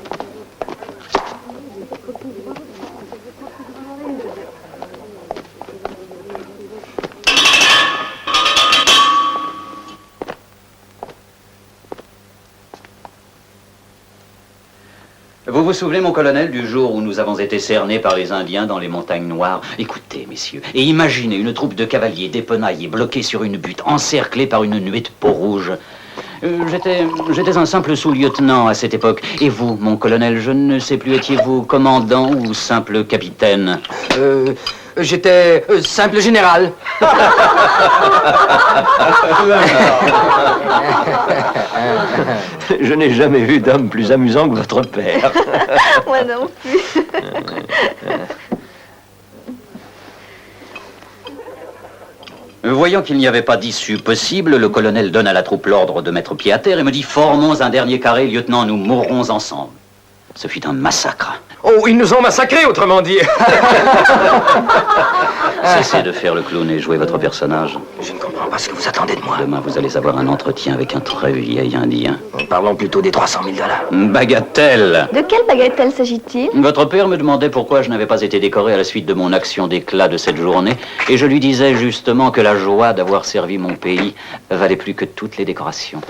Vous vous souvenez, mon colonel, du jour où nous avons été cernés par les Indiens dans les montagnes noires? Écoutez, messieurs, et imaginez une troupe de cavaliers dépenaillés, bloqués sur une butte, encerclés par une nuée de peau rouge. J'étais un simple sous-lieutenant à cette époque. Et vous, mon colonel, je ne sais plus, étiez-vous commandant ou simple capitaine? J'étais simple général. Je n'ai jamais vu d'homme plus amusant que votre père. Moi non plus. Voyant qu'il n'y avait pas d'issue possible, le colonel donne à la troupe l'ordre de mettre pied à terre et me dit « Formons un dernier carré, lieutenant, nous mourrons ensemble ». Ce fut un massacre. Oh, ils nous ont massacrés, autrement dit. Cessez de faire le clown et jouez votre personnage. Je ne comprends pas ce que vous attendez de moi. Demain, vous allez avoir un entretien avec un très vieil Indien. Parlons plutôt des 300 000 $. Bagatelle. De quelle bagatelle s'agit-il? Votre père me demandait pourquoi je n'avais pas été décoré à la suite de mon action d'éclat de cette journée, et je lui disais justement que la joie d'avoir servi mon pays valait plus que toutes les décorations.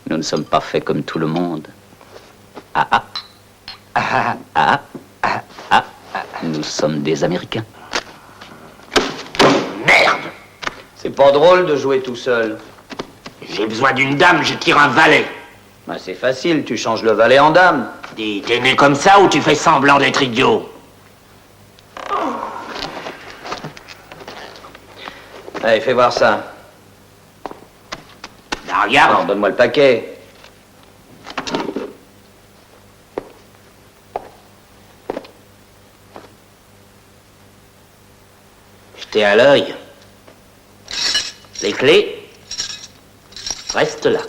Nous ne sommes pas faits comme tout le monde. Ah ah. Ah ah. Ah ah. Nous sommes des Américains. Merde! C'est pas drôle de jouer tout seul. J'ai besoin d'une dame, je tire un valet. Ben, c'est facile, tu changes le valet en dame. Dis, t'es né comme ça ou tu fais semblant d'être idiot? Allez, fais voir ça. Ben, regarde. Non, donne-moi le paquet. Jetez à l'œil. Les clés restent là.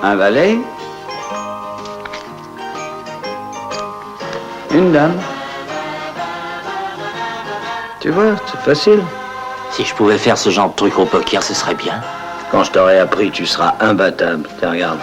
Un valet. Une dame. Tu vois, c'est facile. Si je pouvais faire ce genre de truc au poker, ce serait bien. Quand je t'aurai appris, tu seras imbattable. Tiens, regarde.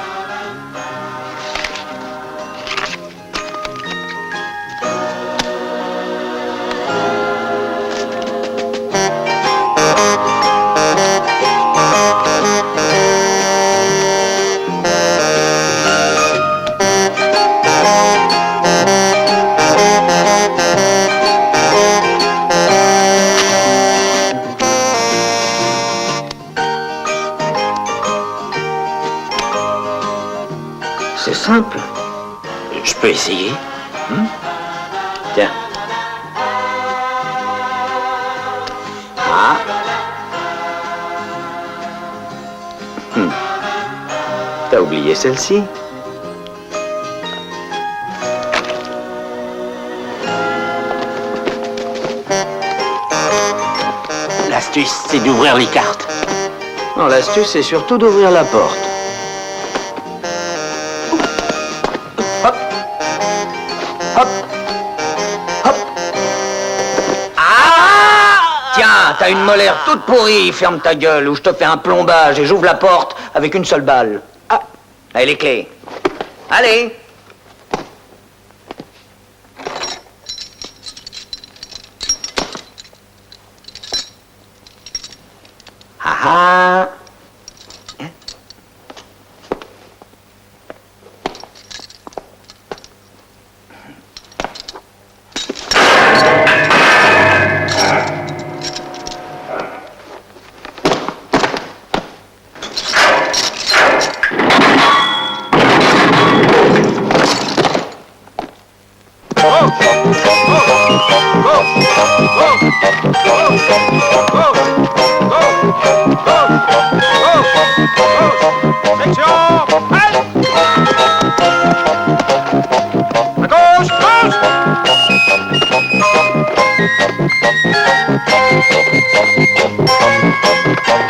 C'est simple. Je peux essayer. Tiens. Ah. T'as oublié celle-ci? L'astuce, c'est d'ouvrir les cartes. Non, l'astuce, c'est surtout d'ouvrir la porte. Tiens, t'as une molaire toute pourrie, ferme ta gueule, ou je te fais un plombage et j'ouvre la porte avec une seule balle. Ah, allez, les clés. Allez. Ah ah.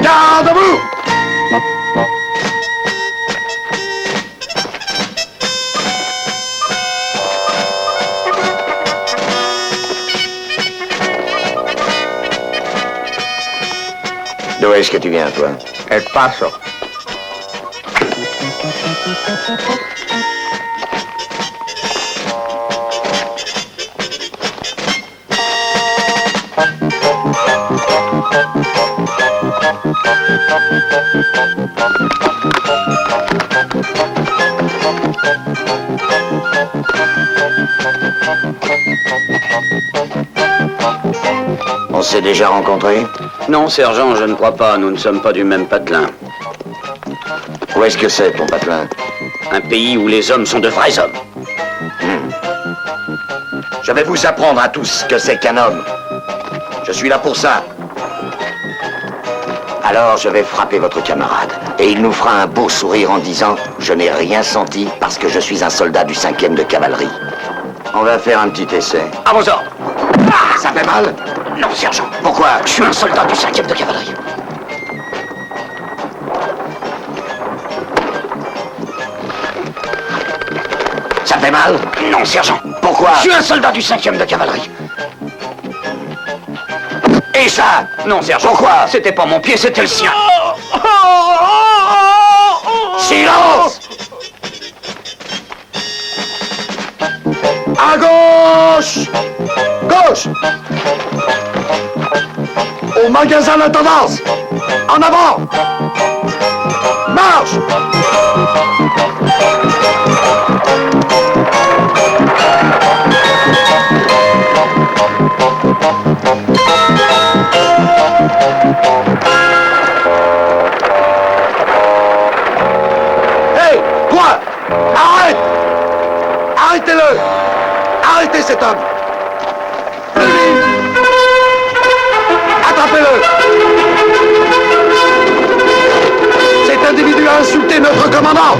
Garde-vous! D'où est-ce que tu viens, toi? El Paso. On s'est déjà rencontrés? Non, sergent, je ne crois pas. Nous ne sommes pas du même patelin. Où est-ce que c'est, ton patelin? Un pays où les hommes sont de vrais hommes. Je vais vous apprendre à tous ce que c'est qu'un homme. Je suis là pour ça. Alors je vais frapper votre camarade. Et il nous fera un beau sourire en disant « Je n'ai rien senti parce que je suis un soldat du 5e de cavalerie ». On va faire un petit essai. À vos ordres. Ah, ça fait mal? Non, sergent. Pourquoi? Je suis un soldat du 5e de cavalerie. Ça fait mal? Non, sergent. Pourquoi? Je suis un soldat du 5e de cavalerie. Et ça? Non, sergent. Pourquoi? C'était pas mon pied, c'était le sien. Silence! À gauche! Gauche! Au magasin de tendance! En avant! Marche! Hey! Toi! Arrête! Arrêtez-le! Arrêtez cet homme! Plus vite! Attrapez-le! Cet individu a insulté notre commandant!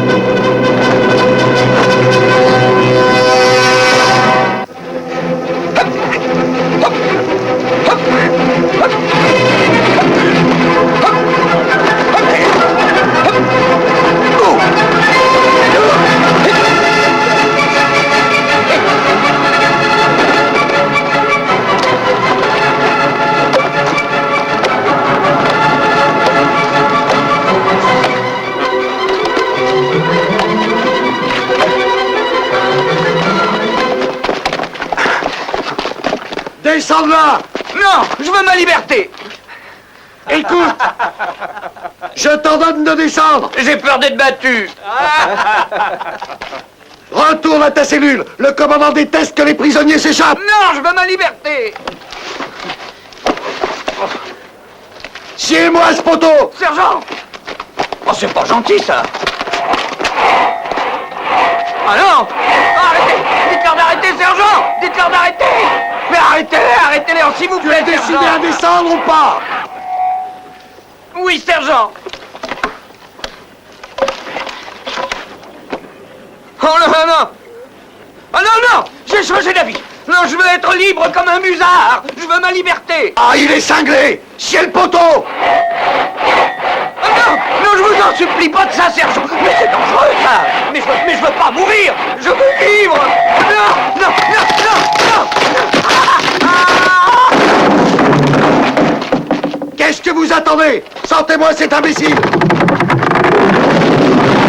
descends de là! Non, je veux ma liberté! Écoute! Je t'ordonne de descendre! J'ai peur d'être battu! Retourne à ta cellule! Le commandant déteste que les prisonniers s'échappent! Non, je veux ma liberté! Sciez-moi ce poteau! Sergent! Oh, c'est pas gentil, ça! Ah non! Arrêtez! Dites-leur d'arrêter, sergent! Dites-leur d'arrêter! Mais arrêtez-les! Arrêtez-les, s'il vous plaît, Tu as décidé à descendre ou pas? Oui, sergent! Oh non, non, non! Ah non, non! J'ai changé d'avis! Non, je veux être libre comme un musard! Je veux ma liberté! Ah, il est cinglé! Sciez le poteau! Ah non! Non, je vous en supplie, pas de ça, sergent! Mais c'est dangereux, ça! Mais je veux pas mourir! Je veux vivre! Non! Non! Non! Non! Qu'est-ce que vous attendez? Sortez-moi cet imbécile!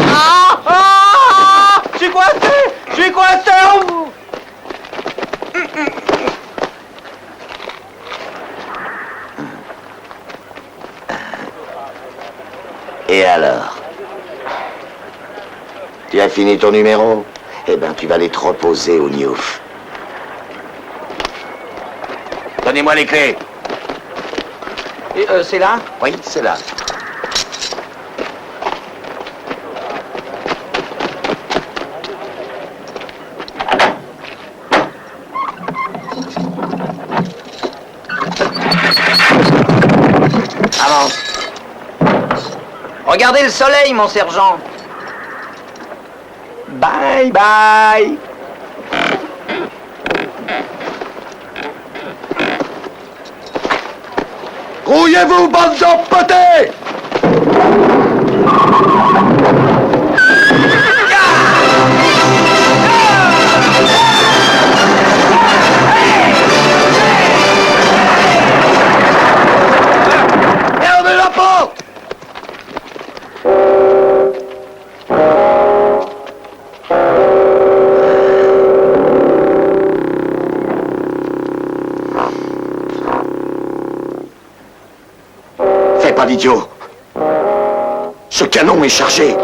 Ah! Ah! Je suis coincé! Je suis coincé! Et alors? Tu as fini ton numéro? Eh ben, tu vas aller te reposer au Niouf. Donnez-moi les clés. C'est là? Oui, c'est là. Avance. Regardez le soleil, mon sergent. Bye bye. Grouillez-vous, bande d'empotés! Fermez la porte! Fais pas d'idiot. Ce canon est chargé.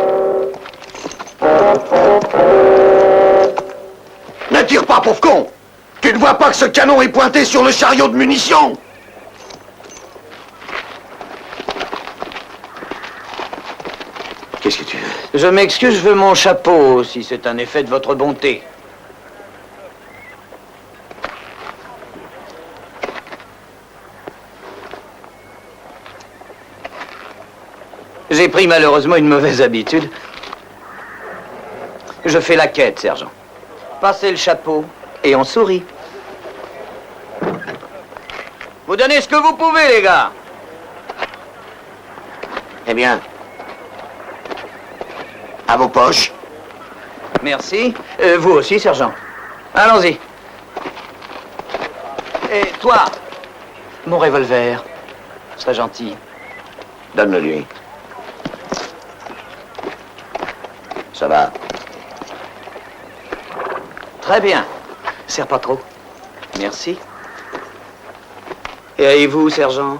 Ne tire pas, pauvre con! Tu ne vois pas que ce canon est pointé sur le chariot de munitions? Qu'est-ce que tu veux? Je m'excuse, je veux mon chapeau, si c'est un effet de votre bonté. J'ai pris malheureusement une mauvaise habitude. Je fais la quête, sergent. Passez le chapeau et on sourit. Vous donnez ce que vous pouvez, les gars. Eh bien, à vos poches. Merci. Vous aussi, sergent. Allons-y. Et toi, mon revolver, ce serait gentil. Donne-le lui. Ça va. Très bien. Serre pas trop. Merci. Et vous, sergent?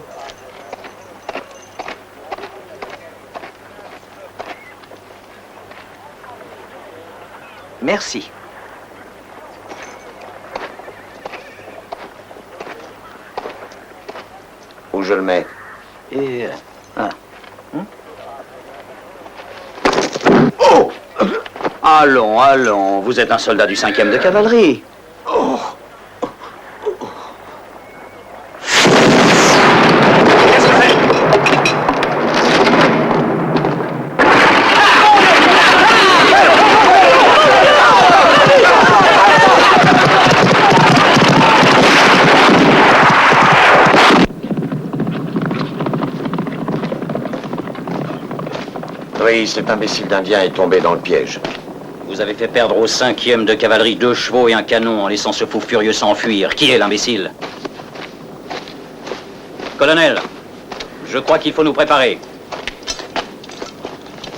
Merci. Où je le mets? Et... Oh! Allons, allons, vous êtes un soldat du 5e de cavalerie. Oh! Oui, cet imbécile d'Indien est tombé dans le piège. Vous avez fait perdre au 5e de cavalerie 2 chevaux et un canon en laissant ce fou furieux s'enfuir. Qui est l'imbécile? Colonel, je crois qu'il faut nous préparer.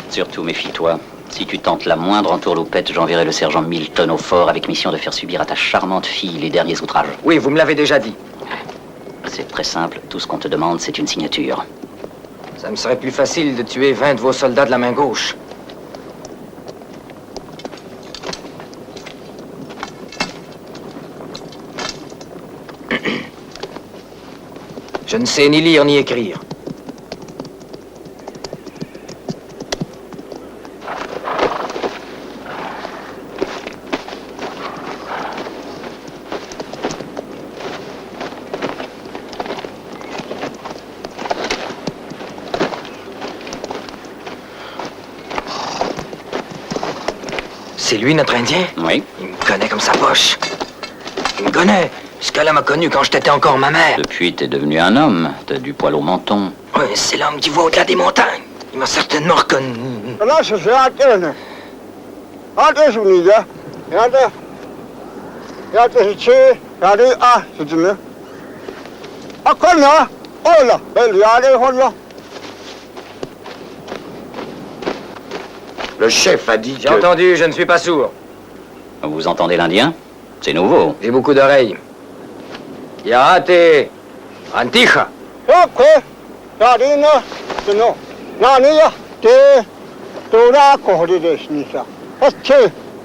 Surtout méfie-toi. Si tu tentes la moindre entourloupette, j'enverrai le sergent Milton au fort avec mission de faire subir à ta charmante fille les derniers outrages. Oui, vous me l'avez déjà dit. C'est très simple. Tout ce qu'on te demande, c'est une signature. Ça me serait plus facile de tuer 20 de vos soldats de la main gauche. Je ne sais ni lire ni écrire. C'est lui, notre Indien? Oui. Il me connaît comme sa poche. Il me connaît. Ce gars-là m'a connu quand j'étais encore ma mère. Depuis, t'es devenu un homme. T'as du poil au menton. Oui, c'est l'homme qui voit au-delà des montagnes. Il m'a certainement reconnu. Là, c'est Atene. Atene Unida. Yada. Yada Hiche. Yada Ah, c'est du mieux. Akona. Oh là, belle Yada Holla. Le chef a dit que... J'ai entendu, je ne suis pas sourd. Vous entendez l'Indien? C'est nouveau. J'ai beaucoup d'oreilles. Yate. Antija. Ok. Yadina. Non. Nania. Te. Tora Kohri Desnisa. Ok.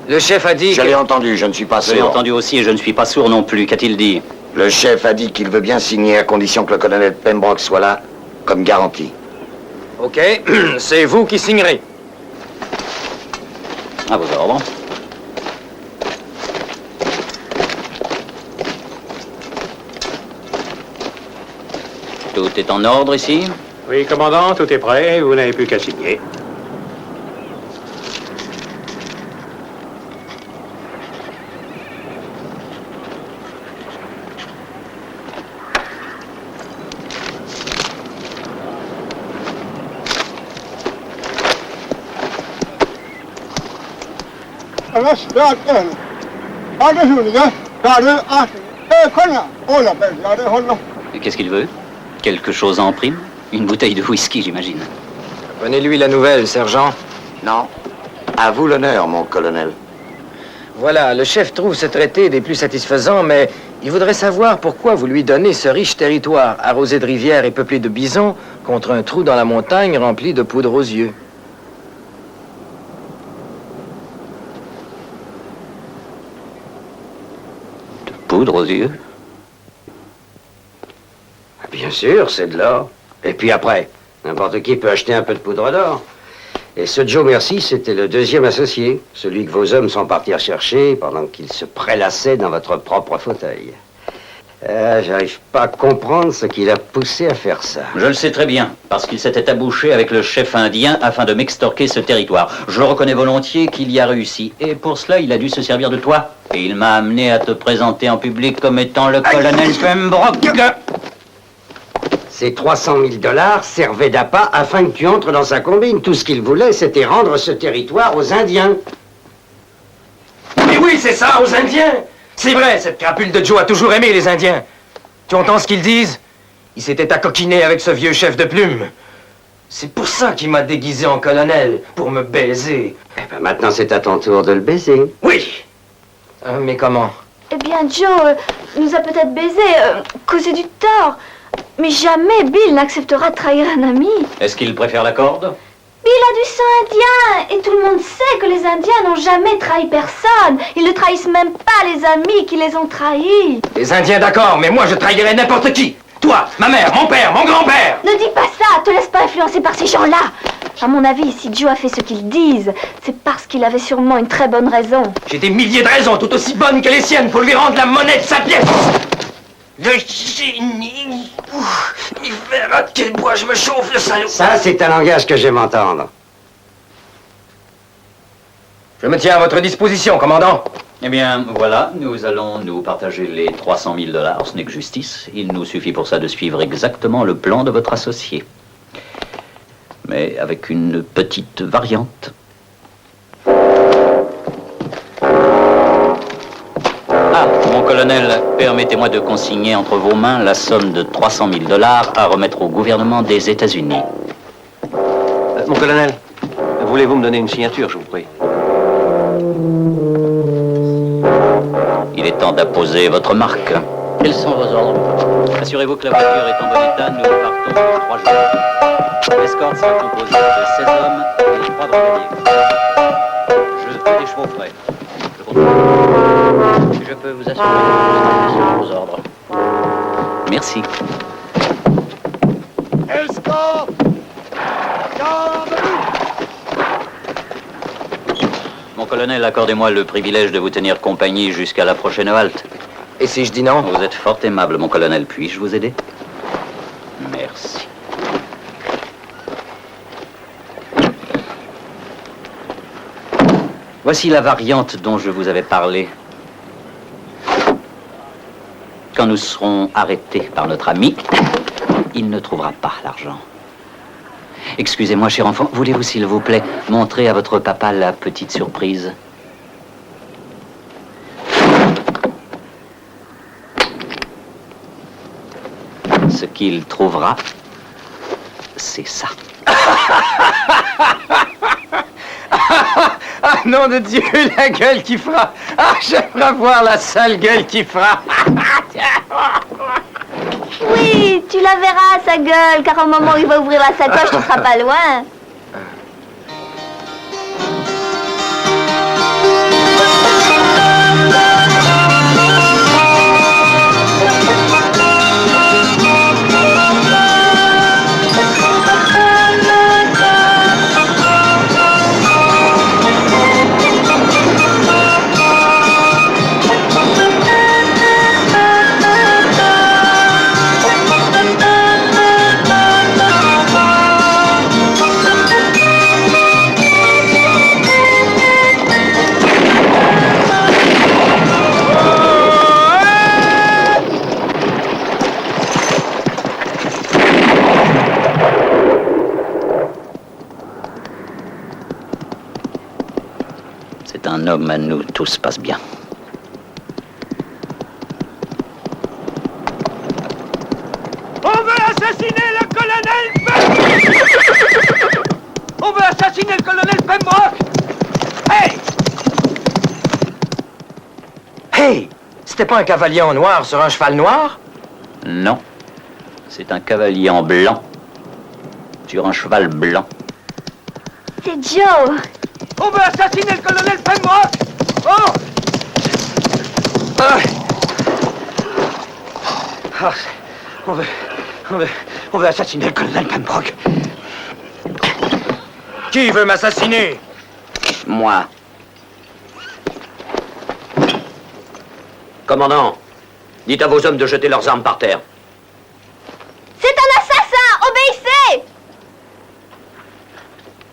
Le chef a dit Je l'ai entendu, je ne suis pas Je l'ai sourd. entendu aussi et je ne suis pas sourd non plus. Qu'a-t-il dit? Le chef a dit qu'il veut bien signer à condition que le colonel Pembroke soit là, comme garantie. Ok, c'est vous qui signerez. À vos ordres. Tout est en ordre ici? Oui, commandant, tout est prêt. Vous n'avez plus qu'à signer. Là, c'est Atene. Yada Unida. Yada Ah. Kona. Oh là, belle Yada Holla. Et qu'est-ce qu'il veut? Quelque chose en prime? Une bouteille de whisky, j'imagine. Prenez-lui la nouvelle, sergent. Non. À vous l'honneur, mon colonel. Voilà, le chef trouve ce traité des plus satisfaisants, mais il voudrait savoir pourquoi vous lui donnez ce riche territoire arrosé de rivières et peuplé de bisons contre un trou dans la montagne rempli de poudre aux yeux. Poudre aux yeux? Bien sûr, c'est de l'or. Et puis après, n'importe qui peut acheter un peu de poudre d'or. Et ce Joe Merci, c'était le deuxième associé, celui que vos hommes sont partis rechercher pendant qu'ils se prélassaient dans votre propre fauteuil. J'arrive pas à comprendre ce qui l'a poussé à faire ça. Je le sais très bien, parce qu'il s'était abouché avec le chef indien afin de m'extorquer ce territoire. Je reconnais volontiers qu'il y a réussi, et pour cela, il a dû se servir de toi. Et il m'a amené à te présenter en public comme étant le colonel Pembroke. Ces 300 000 $ servaient d'appât afin que tu entres dans sa combine. Tout ce qu'il voulait, c'était rendre ce territoire aux Indiens. Mais oui, c'est ça, aux Indiens! C'est vrai, cette crapule de Joe a toujours aimé les Indiens. Tu entends ce qu'ils disent? Il s'était accoquiné avec ce vieux chef de plume. C'est pour ça qu'il m'a déguisé en colonel, pour me baiser. Eh ben maintenant, c'est à ton tour de le baiser. Oui! Mais comment? Eh bien, Joe nous a peut-être baisé, causé du tort. Mais jamais Bill n'acceptera de trahir un ami. Est-ce qu'il préfère la corde? Bill a du sang indien, et tout le monde sait que les Indiens n'ont jamais trahi personne. Ils ne trahissent même pas les amis qui les ont trahis. Les Indiens, d'accord, mais moi je trahirais n'importe qui. Toi, ma mère, mon père, mon grand-père. Ne dis pas ça, te laisse pas influencer par ces gens-là. À mon avis, si Joe a fait ce qu'ils disent, c'est parce qu'il avait sûrement une très bonne raison. J'ai des milliers de raisons, tout aussi bonnes que les siennes, pour lui rendre la monnaie de sa pièce. Le génie. Il verra de quel bois je me chauffe, le salaud. Ça, c'est un langage que j'aime entendre. Je me tiens à votre disposition, commandant. Eh bien, voilà, nous allons nous partager les 300 000 $. Ce n'est que justice. Il nous suffit pour ça de suivre exactement le plan de votre associé. Mais avec une petite variante. Ah, mon colonel, permettez-moi de consigner entre vos mains la somme de 300 000 $ à remettre au gouvernement des États-Unis. Mon colonel, voulez-vous me donner une signature, je vous prie? Il est temps d'apposer votre marque. Quels sont vos ordres? Assurez-vous que la voiture est en bon état. Nous partons pour 3 jours. L'escorte sera composée de 16 hommes et 3 dromadaires. Je veux des chevaux frais. Je peux vous assurer que nous serons vos ordres. Merci. Escorte! Mon colonel, accordez-moi le privilège de vous tenir compagnie jusqu'à la prochaine halte. Et si je dis non? Vous êtes fort aimable, mon colonel. Puis-je vous aider? Merci. Voici la variante dont je vous avais parlé. Quand nous serons arrêtés par notre ami, il ne trouvera pas l'argent. Excusez-moi, cher enfant, voulez-vous, s'il vous plaît, montrer à votre papa la petite surprise? Ce qu'il trouvera, c'est ça. Ah, nom de Dieu, la gueule qui fera. Ah, j'aimerais voir la sale gueule qui fera. Oui, tu la verras, sa gueule, car au moment où il va ouvrir la sacoche, tu ne seras pas loin. C'est un homme à nous, tout se passe bien. On veut assassiner le colonel Pembroke! On veut assassiner le colonel Pembroke! Hey! Hey! C'était pas un cavalier en noir sur un cheval noir? Non. C'est un cavalier en blanc sur un cheval blanc. C'est Joe! On veut assassiner le colonel Pembroke! Oh! Ah, on veut assassiner le colonel Pembroke. Qui veut m'assassiner? Moi. Commandant, dites à vos hommes de jeter leurs armes par terre. C'est un assassin! Obéissez!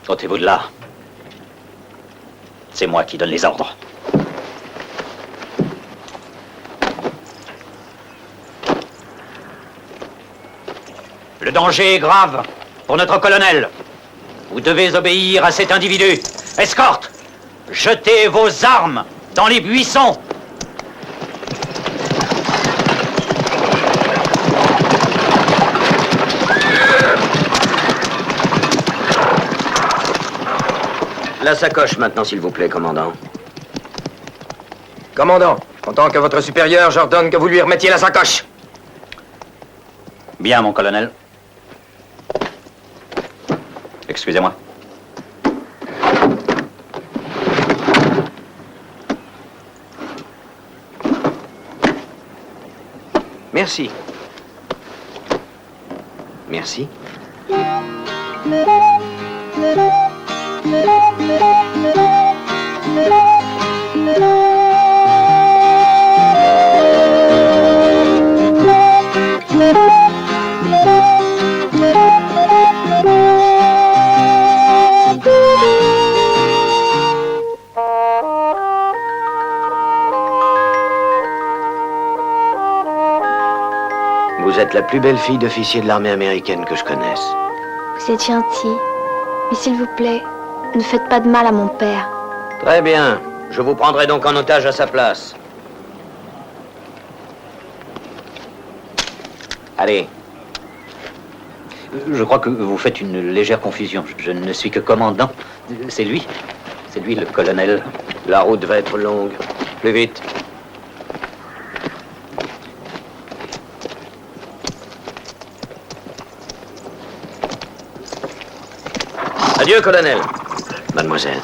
Ôtez-vous de là. C'est moi qui donne les ordres. Le danger est grave pour notre colonel. Vous devez obéir à cet individu. Escorte, jetez vos armes dans les buissons. La sacoche maintenant, s'il vous plaît, commandant. Commandant, en tant que votre supérieur, j'ordonne que vous lui remettiez la sacoche. Bien, mon colonel. Excusez-moi. Merci. Merci. Vous êtes la plus belle fille d'officier de l'armée américaine que je connaisse. Vous êtes gentil. Mais s'il vous plaît, ne faites pas de mal à mon père. Très bien. Je vous prendrai donc en otage à sa place. Allez. Je crois que vous faites une légère confusion. Je ne suis que commandant. C'est lui. C'est lui, le colonel. La route va être longue. Plus vite. Adieu, colonel. Mademoiselle.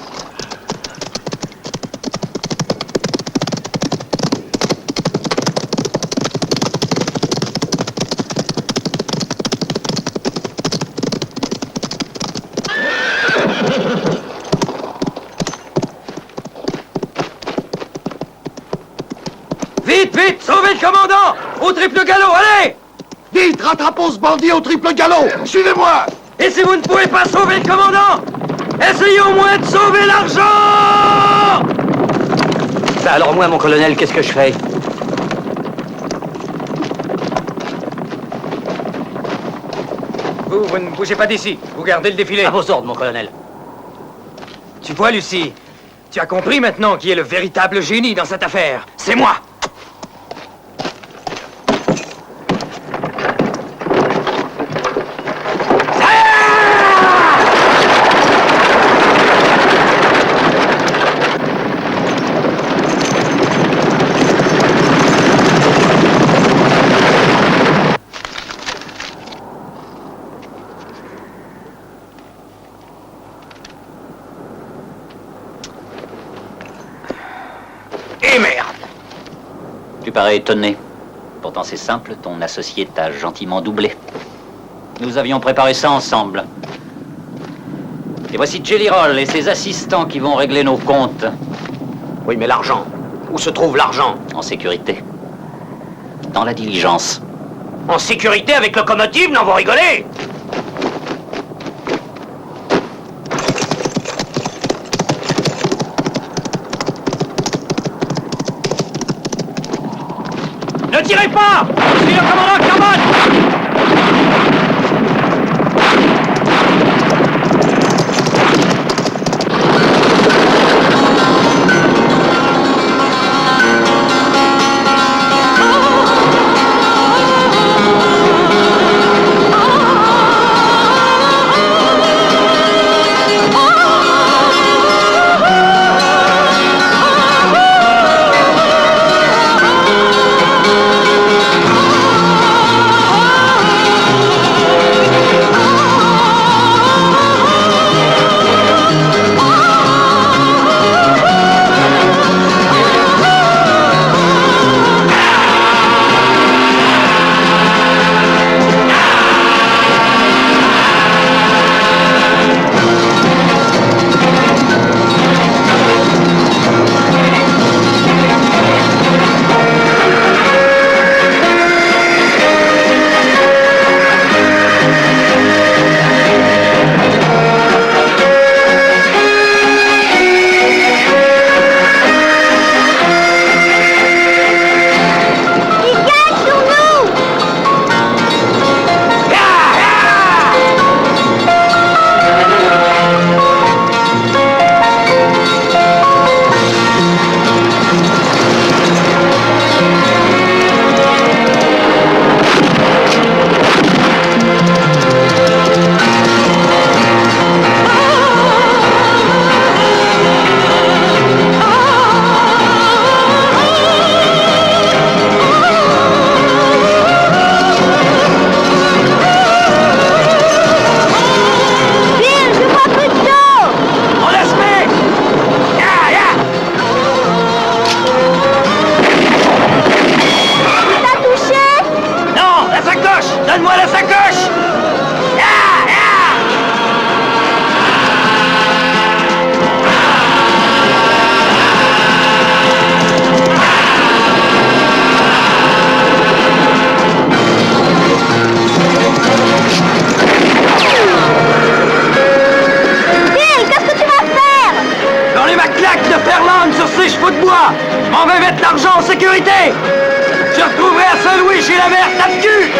Vite, vite, sauvez le commandant! Au triple galop, allez! Vite, rattrapons ce bandit au triple galop! Suivez-moi! Et si vous ne pouvez pas sauver le commandant, essayez au moins de sauver l'argent! Ben alors moi, mon colonel, qu'est-ce que je fais? Vous ne bougez pas d'ici. Vous gardez le défilé. À vos ordres, mon colonel. Tu vois, Lucie, tu as compris maintenant qui est le véritable génie dans cette affaire. C'est moi! Et merde! Tu parais étonné. Pourtant c'est simple, ton associé t'a gentiment doublé. Nous avions préparé ça ensemble. Et voici Jelly Roll et ses assistants qui vont régler nos comptes. Oui, mais l'argent. Où se trouve l'argent? En sécurité. Dans la diligence. En sécurité avec locomotive? Non, vous rigolez? Ne tirez pas! Je suis le commandant Cabot! Donne-moi la sacoche! De Ferland sur ses chevaux de bois. Je m'en vais mettre l'argent en sécurité. Je retrouverai à Saint-Louis chez la mère tape-cul.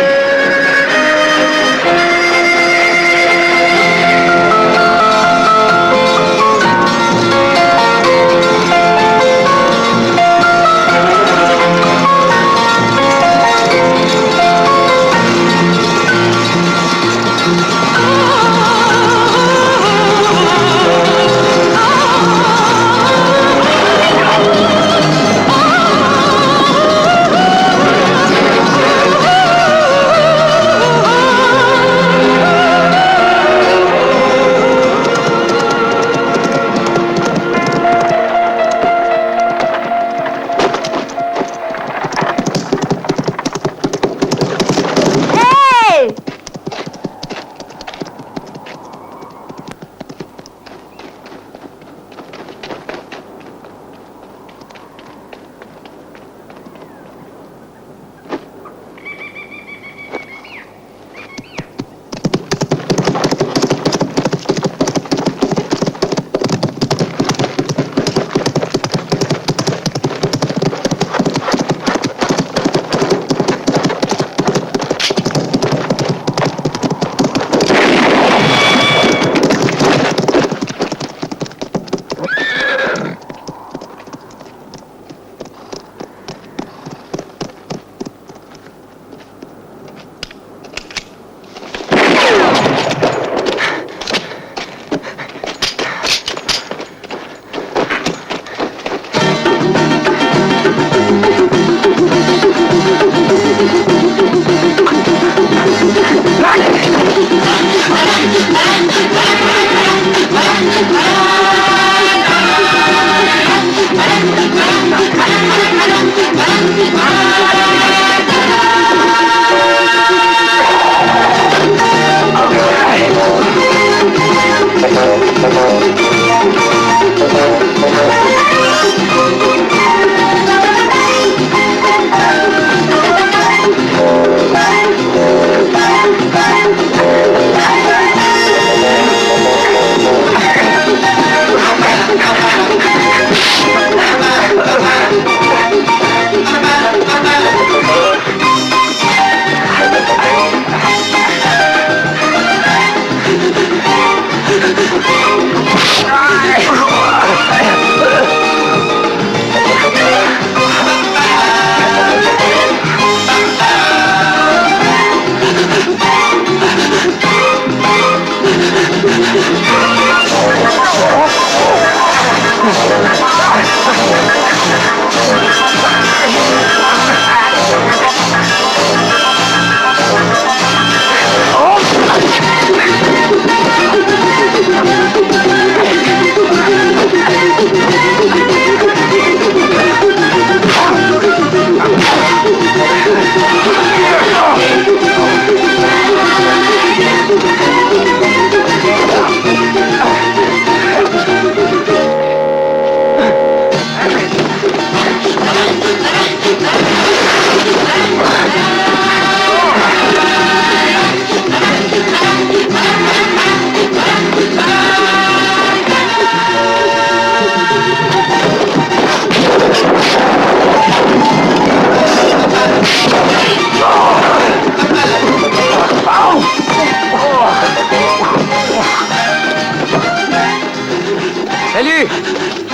Salut!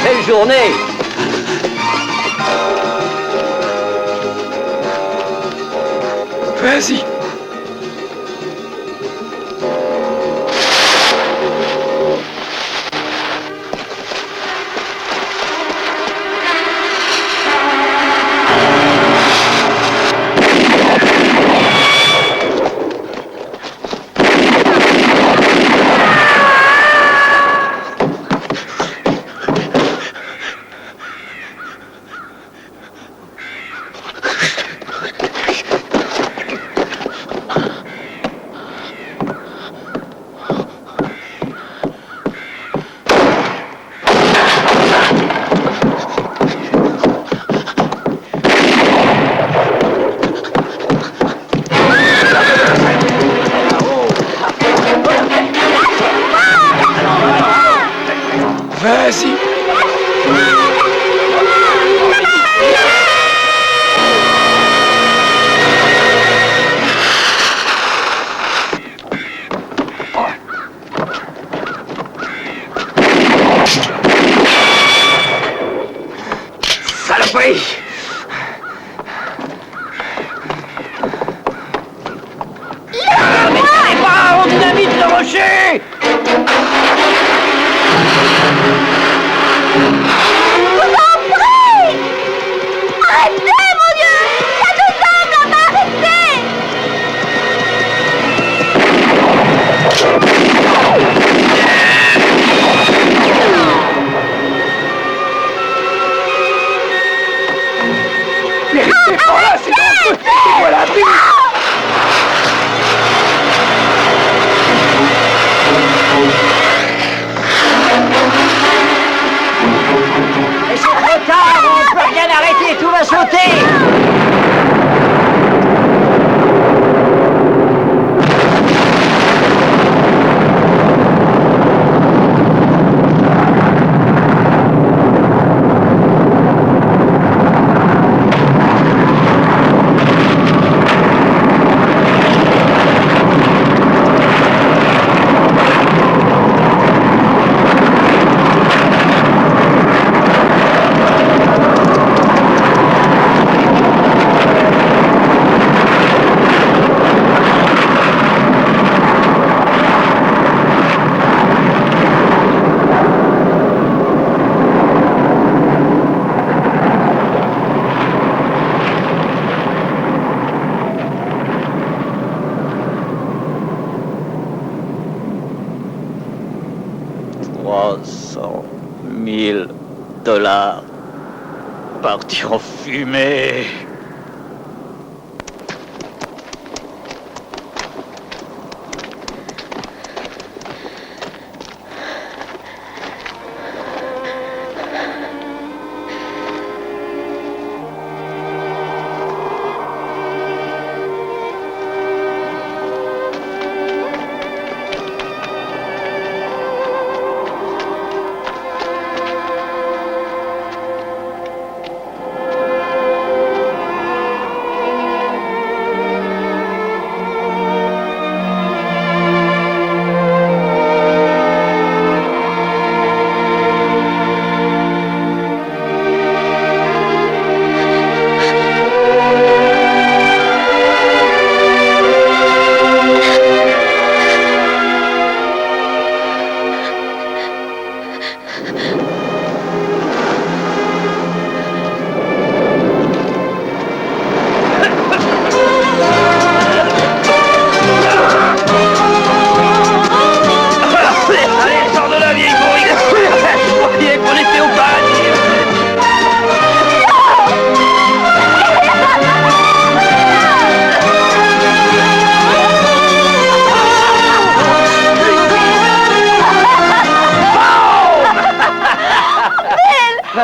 Belle journée! Vas-y. Vas-y. Saloperie! Mais t'allez pas, on dynamite le rocher! vous en prie! Arrêtez, mon Dieu! Il y a 2 hommes là-bas, arrêtez! Mais restez pas là, c'est dangereux! Voilà, vite! Et c'est trop tard, on peut rien arrêter, tout va sauter. $300,000 partis en fumée.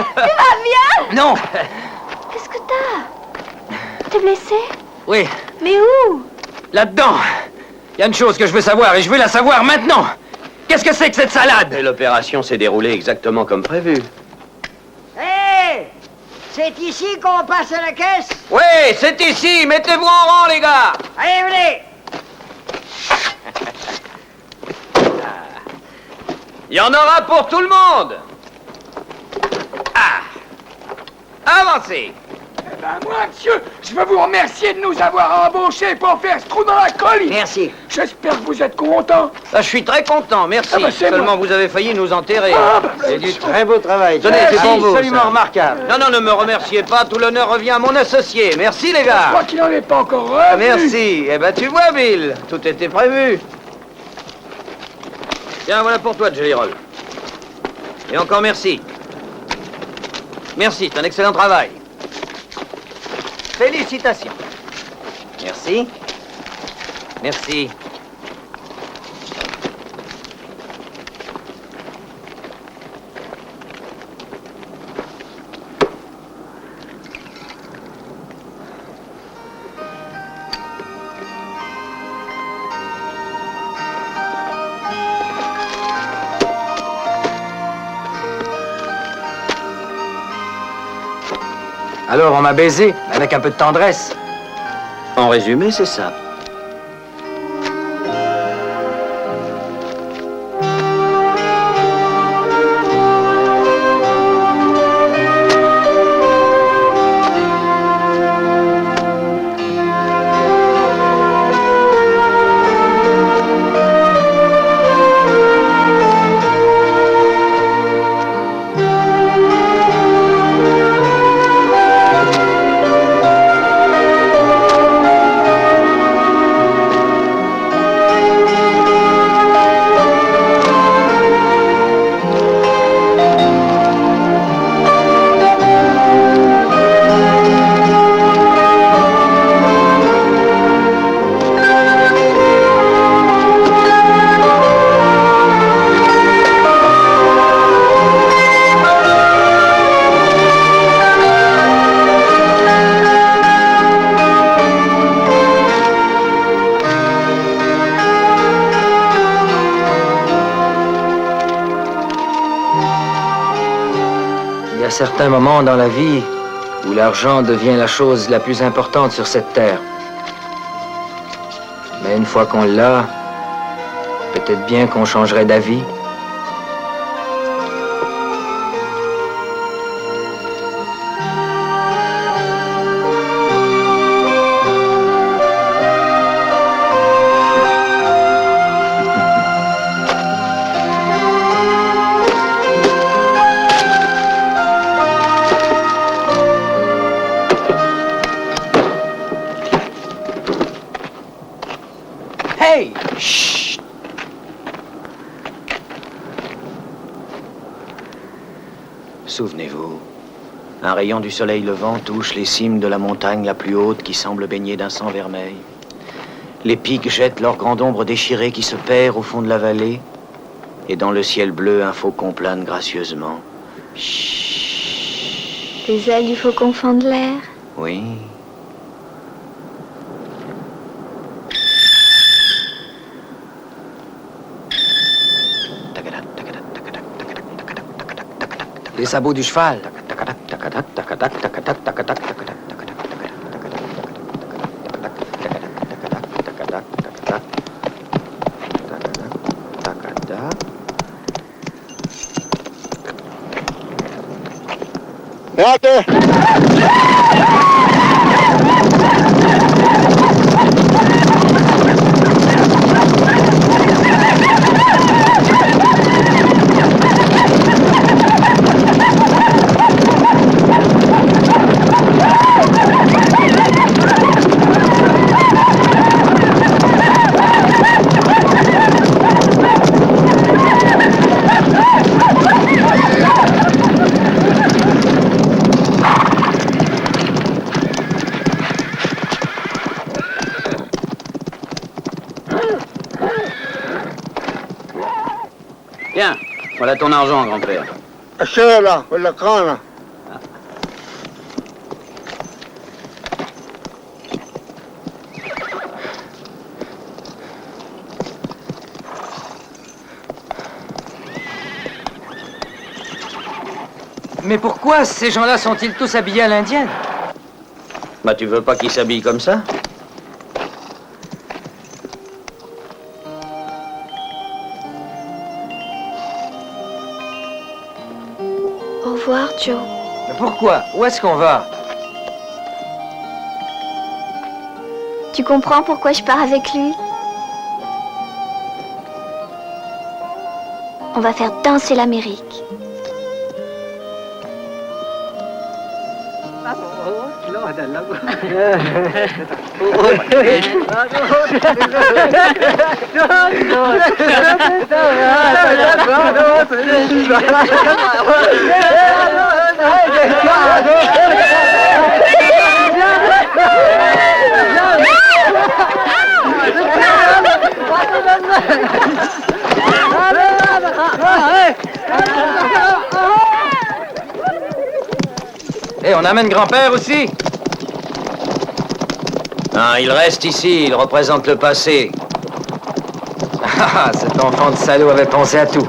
vas bien? Non. Qu'est-ce que t'as? T'es blessé? Oui, Mais où? là-dedans. Il y a une chose que je veux savoir et je veux la savoir maintenant. Qu'est-ce que c'est que cette salade? Et l'opération s'est déroulée exactement comme prévu. Hé! C'est ici qu'on passe à la caisse? Oui, c'est ici. Mettez-vous en rang, les gars. Allez, venez! Il y en aura pour tout le monde. Avancez. Eh ben, moi, monsieur, je veux vous remercier de nous avoir embauchés pour faire ce trou dans la colline. Merci. J'espère que vous êtes contents. Je suis très content, merci. Ah bah, c'est Seulement, moi. vous avez failli nous enterrer. Ah, bah, C'est du très beau travail. Tenez, c'est c'est absolument absolument remarquable. Non, non, ne me remerciez pas. Tout l'honneur revient à mon associé. Merci, les Je gars. crois qu'il n'en est pas encore revenu. Merci. Eh ben, tu vois, Bill, tout était prévu. Tiens, voilà pour toi, Jelly Roll. Et encore merci. Merci, c'est un excellent travail. Félicitations. Merci. Merci. Alors, on m'a baisé, avec un peu de tendresse. En résumé, c'est ça. Il y a certains moments dans la vie où l'argent devient la chose la plus importante sur cette terre. Mais une fois qu'on l'a, peut-être bien qu'on changerait d'avis. Hey! Chut! Souvenez-vous, un rayon du soleil levant touche les cimes de la montagne la plus haute qui semble baignée d'un sang vermeil. Les pics jettent leur grande ombre déchirée qui se perd au fond de la vallée. Et dans le ciel bleu, un faucon plane gracieusement. Les ailes du faucon fendent l'air. Oui. Les sabots du cheval. Regarde. Tiens, voilà ton argent, grand-père. C'era quella cana. Mais pourquoi ces gens-là sont-ils tous habillés à l'indienne? Bah, tu veux pas qu'ils s'habillent comme ça? Au revoir, Joe. Mais pourquoi? Où est-ce qu'on va? Tu comprends pourquoi je pars avec lui? On va faire danser l'Amérique. Et on amène grand-père aussi? Non, il reste ici, il représente le passé. Ah, cet enfant de salaud avait pensé à tout.